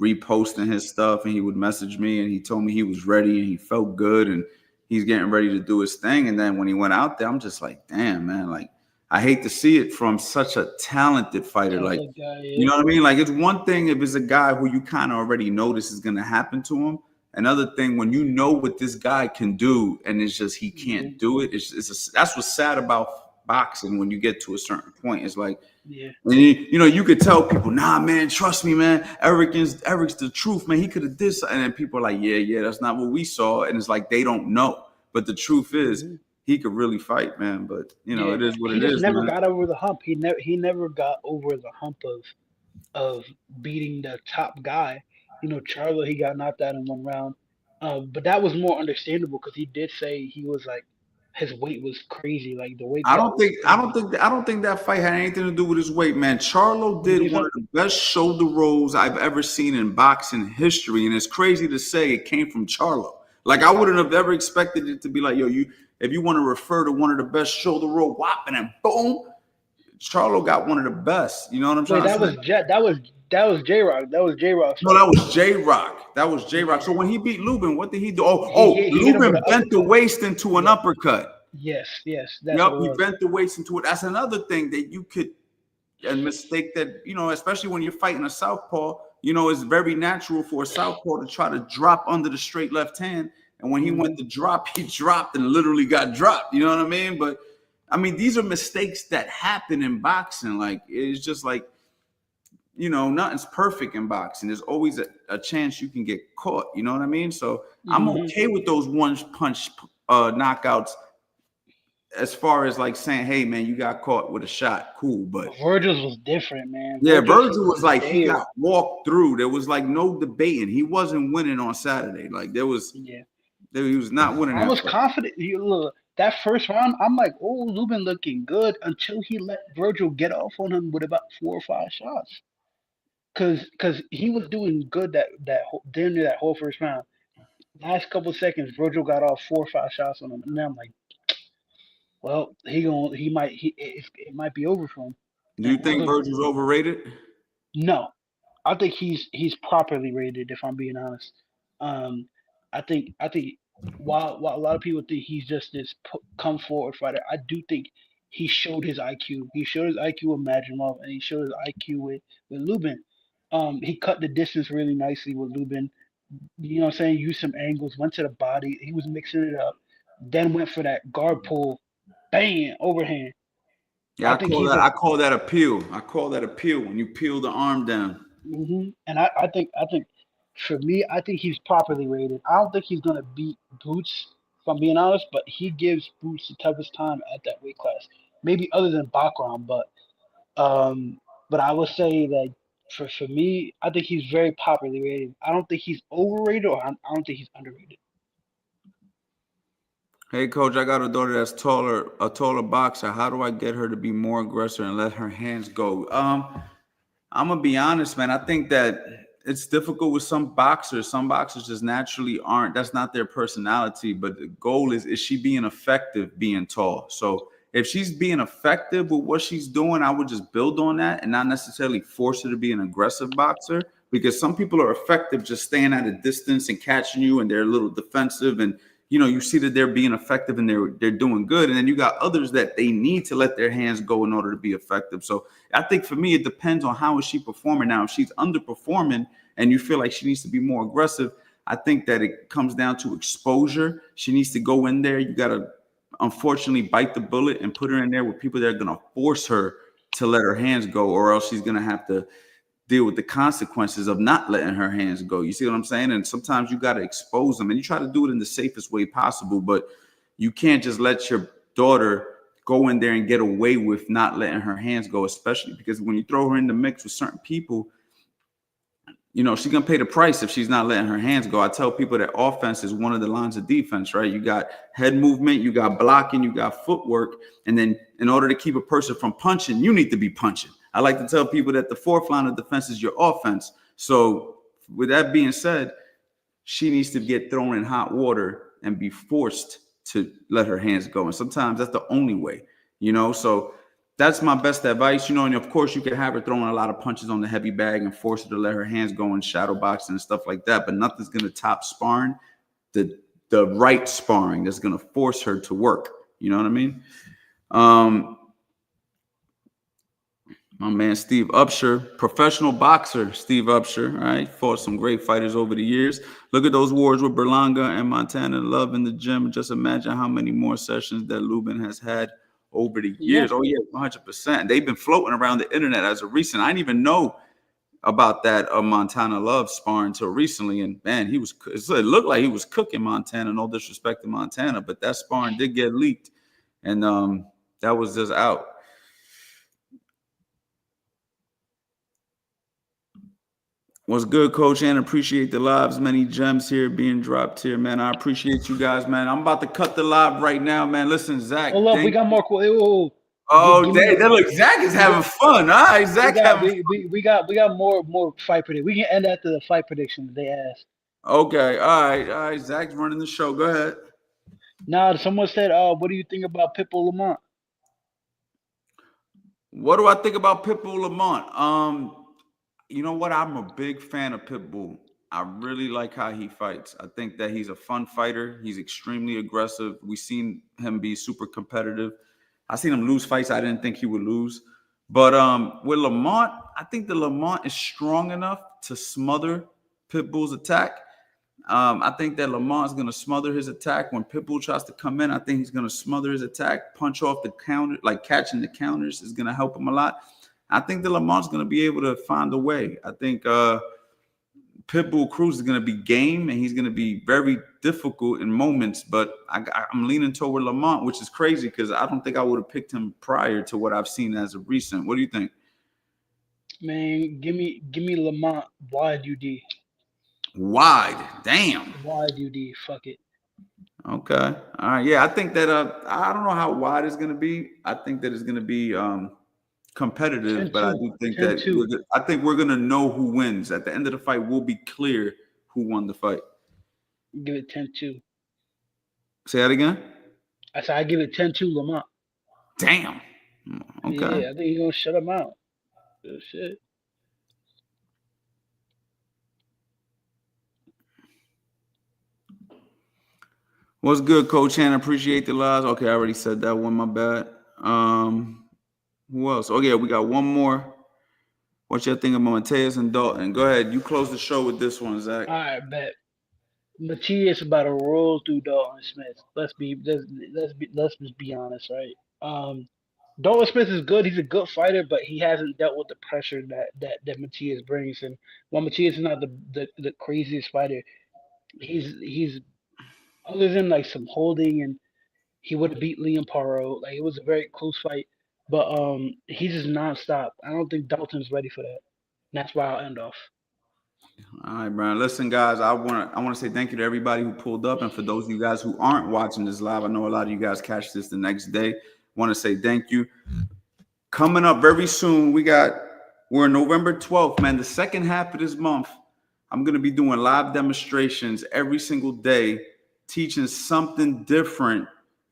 reposting his stuff, and he would message me, and he told me he was ready and he felt good and he's getting ready to do his thing. And then when he went out there, I'm just like, damn, man. Like, I hate to see it from such a talented fighter. Like, Talented guy, you yeah. know what I mean? Like, it's one thing if it's a guy who you kind of already know this is going to happen to him. Another thing, when you know what this guy can do, and it's just he can't Hmm. do it. That's what's sad about boxing. When you get to a certain point, it's like, Yeah. and you could tell people, nah, man, trust me, man. Eric's the truth, man. He could have this, and then people are like, yeah, that's not what we saw, and it's like they don't know. But the truth is, Hmm. he could really fight, man. But Yeah. it is what He it just is, never man. got over the hump. He never got over the hump of beating the top guy. Charlo, he got knocked out in one round. But that was more understandable because he did say he was like his weight was crazy, like the weight I cut don't was think I don't crazy. think I don't think that fight had anything to do with his weight, man. Charlo You did think one so? of the best shoulder rolls I've ever seen in boxing history, and it's crazy to say it came from Charlo. Like, I wouldn't have ever expected it to be like, yo, if you want to refer to one of the best shoulder roll, whop, and then boom, Charlo got one of the best. You know what I'm Wait, trying to say? that was J Rock. That was J Rock's No, fight. that was J Rock. That was J Rock. Yeah, So when he beat Lubin, what did he do? he hit him with Lubin an bent the uppercut. waist into an Yep. uppercut. Yes, that's Yep, what it he was. bent the waist into it. That's another thing that you could and mistake that, especially when you're fighting a southpaw, it's very natural for a southpaw to try to drop under the straight left hand. And when he went Hmm. to drop, he dropped and literally got dropped. You know what I mean? But I mean, these are mistakes that happen in boxing. Like, it's just like, nothing's perfect in boxing. There's always a chance you can get caught. You know what I mean? So I'm Hmm. okay with those one punch knockouts, as far as like saying, hey man, you got caught with a shot. Cool. But Virgil's was different, man. yeah, Virgil's Virgil was was like, he there. got walked through. There was like no debating. He wasn't winning on Saturday. Like, Yeah. he was not winning I that was fight. confident. You look that first round. I'm like, oh, Lubin looking good until he let Virgil get off on him with about 4 or 5 shots. Cause he was doing good damn near that whole first round. Last couple seconds, Virgil got off 4 or 5 shots on him, and then I'm like, well, it might be over for him. Do And you it was think over. Virgil's overrated? No, I think he's properly rated. If I'm being honest, um, I think while a lot of people think he's just this come forward fighter, I do think he showed his IQ. He showed his IQ with Madrimov, and he showed his IQ with Lubin. He cut the distance really nicely with Lubin. You know what I'm saying? Used some angles, went to the body. He was mixing it up. Then went for that guard pull, bang, overhand. Yeah, I think he's I call that a peel. I call that a peel when you peel the arm down. and I think for me, I think he's properly rated. I don't think he's gonna beat Boots, if I'm being honest, but he gives Boots the toughest time at that weight class. Maybe other than Bakram, um, but I would say that for me, I think he's very popularly rated. I don't think he's overrated, or I don't think he's underrated. Hey, coach, I got a daughter that's a taller boxer. How do I get her to be more aggressive and let her hands go? I'm gonna be honest, man. I think that it's difficult with some boxers. Some boxers just naturally aren't. That's not their personality. But the goal is she being effective, being tall? So if she's being effective with what she's doing, I would just build on that and not necessarily force her to be an aggressive boxer. Because some people are effective just staying at a distance and catching you, and they're a little defensive, and you see that they're being effective and they're doing good. And then you got others that they need to let their hands go in order to be effective. So I think for me, it depends on how is she performing. Now, if she's underperforming and you feel like she needs to be more aggressive, I think that it comes down to exposure. She needs to go in there. You got to, unfortunately, bite the bullet and put her in there with people that are going to force her to let her hands go, or else she's going to have to deal with the consequences of not letting her hands go. You see what I'm saying? And sometimes you got to expose them, and you try to do it in the safest way possible, but you can't just let your daughter go in there and get away with not letting her hands go, especially because when you throw her in the mix with certain people, she's going to pay the price if she's not letting her hands go. I tell people that offense is one of the lines of defense, right? You got head movement, you got blocking, you got footwork. And then in order to keep a person from punching, you need to be punching. I like to tell people that the fourth line of defense is your offense. So with that being said, she needs to get thrown in hot water and be forced to let her hands go. And sometimes that's the only way, so that's my best advice, and of course you can have her throwing a lot of punches on the heavy bag and force her to let her hands go in shadow boxing and stuff like that. But nothing's going to top sparring, the right sparring that's going to force her to work. You know what I mean? My man Steve Upshur, professional boxer Steve Upshur, right? Fought some great fighters over the years. Look at those wars with Berlanga and Montana Love in the gym. Just imagine how many more sessions that Lubin has had over the years. Yeah. Oh, yeah, 100%. They've been floating around the internet as of recent. I didn't even know about that Montana Love sparring until recently. And, man, it looked like he was cooking Montana. No disrespect to Montana, but that sparring did get leaked. And that was just out. What's good, Coach? And appreciate the lives. Many gems here being dropped here, man. I appreciate you guys, man. I'm about to cut the live right now, man. Listen, Zach. Hold up, we got more. Oh, Give me. look, Zach is having fun. All right, Zach having fun. We got more fight prediction. We can end after the fight predictions they asked. Okay, all right. Zach's running the show. Go ahead. Now, someone said, what do you think about Pitbull Lamont? What do I think about Pitbull Lamont? You know what? I'm a big fan of Pitbull. I really like how he fights. I think that he's a fun fighter. He's extremely aggressive. We've seen him be super competitive. I seen him lose fights I didn't think he would lose. But with Lamont, I think that Lamont is strong enough to smother Pitbull's attack. I think that Lamont's going to smother his attack. When Pitbull tries to come in, I think he's going to smother his attack, punch off the counter, like catching the counters is going to help him a lot. I think that Lamont's going to be able to find a way. I think Pitbull Cruz is going to be game, and he's going to be very difficult in moments. But I'm leaning toward Lamont, which is crazy because I don't think I would have picked him prior to what I've seen as of recent. What do you think? Man, give me Lamont wide UD. Wide, damn. Wide UD, fuck it. Okay, all right, yeah. I think that I don't know how wide it's going to be. I think that it's going to be competitive, but I do think that we're going to know who wins. At the end of the fight, we'll be clear who won the fight. Give it 10-2. Say that again? I said I give it 10-2 Lamont. Damn. Okay. Yeah, I think he's going to shut him out. Good shit. What's good, Coach Han? Appreciate the lives. Okay, I already said that one. My bad. Who else? Oh yeah, we got one more. What you think about Mateus and Dalton? Go ahead. You close the show with this one, Zach. All right, bet. Matias about to roll through Dalton Smith. Let's just be honest, right? Dalton Smith is good. He's a good fighter, but he hasn't dealt with the pressure that Matias brings. And while Matias is not the craziest fighter, he's other than like some holding, and he would have beat Liam Paro. Like it was a very close fight, but he's just nonstop. I don't think Dalton's ready for that. And that's why I'll end off. All right, Brian. Listen, guys, I want to say thank you to everybody who pulled up, and for those of you guys who aren't watching this live, I know a lot of you guys catch this the next day. Want to say thank you. Coming up very soon, we're November 12th, man. The second half of this month, I'm gonna be doing live demonstrations every single day, teaching something different.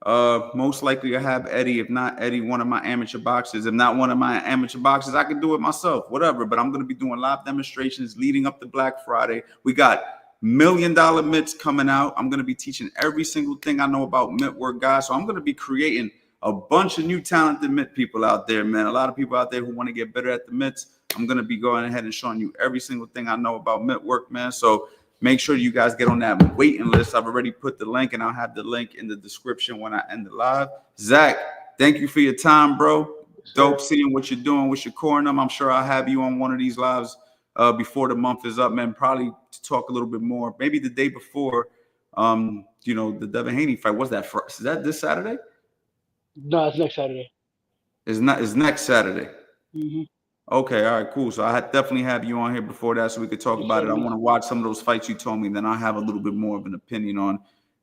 Most likely I have Eddie, if not Eddie, one of my amateur boxers. If not one of my amateur boxers, I can do it myself, whatever. But I'm gonna be doing live demonstrations leading up to Black Friday. We got $1 million mitts coming out. I'm gonna be teaching every single thing I know about mitt work, guys. So I'm gonna be creating a bunch of new talented mitt people out there, man. A lot of people out there who want to get better at the mitts. I'm going to be going ahead and showing you every single thing I know about mitt work, man. So make sure you guys get on that waiting list. I've already put the link, and I'll have the link in the description when I end the live. Zach, thank you for your time, bro. Dope seeing what you're doing with your corner. I'm sure I'll have you on one of these lives before the month is up, man. Probably to talk a little bit more. Maybe the day before, the Devin Haney fight. What's that? Is that this Saturday? No, it's next Saturday. It's next Saturday. Mm-hmm. Okay, all right, cool. So I definitely have you on here before that so we could talk about it. I want to watch some of those fights you told me, then I'll have a little bit more of an opinion on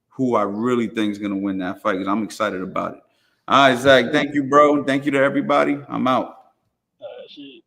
who I really think is going to win that fight because I'm excited about it. All right, Zach, thank you, bro. Thank you to everybody. I'm out. See.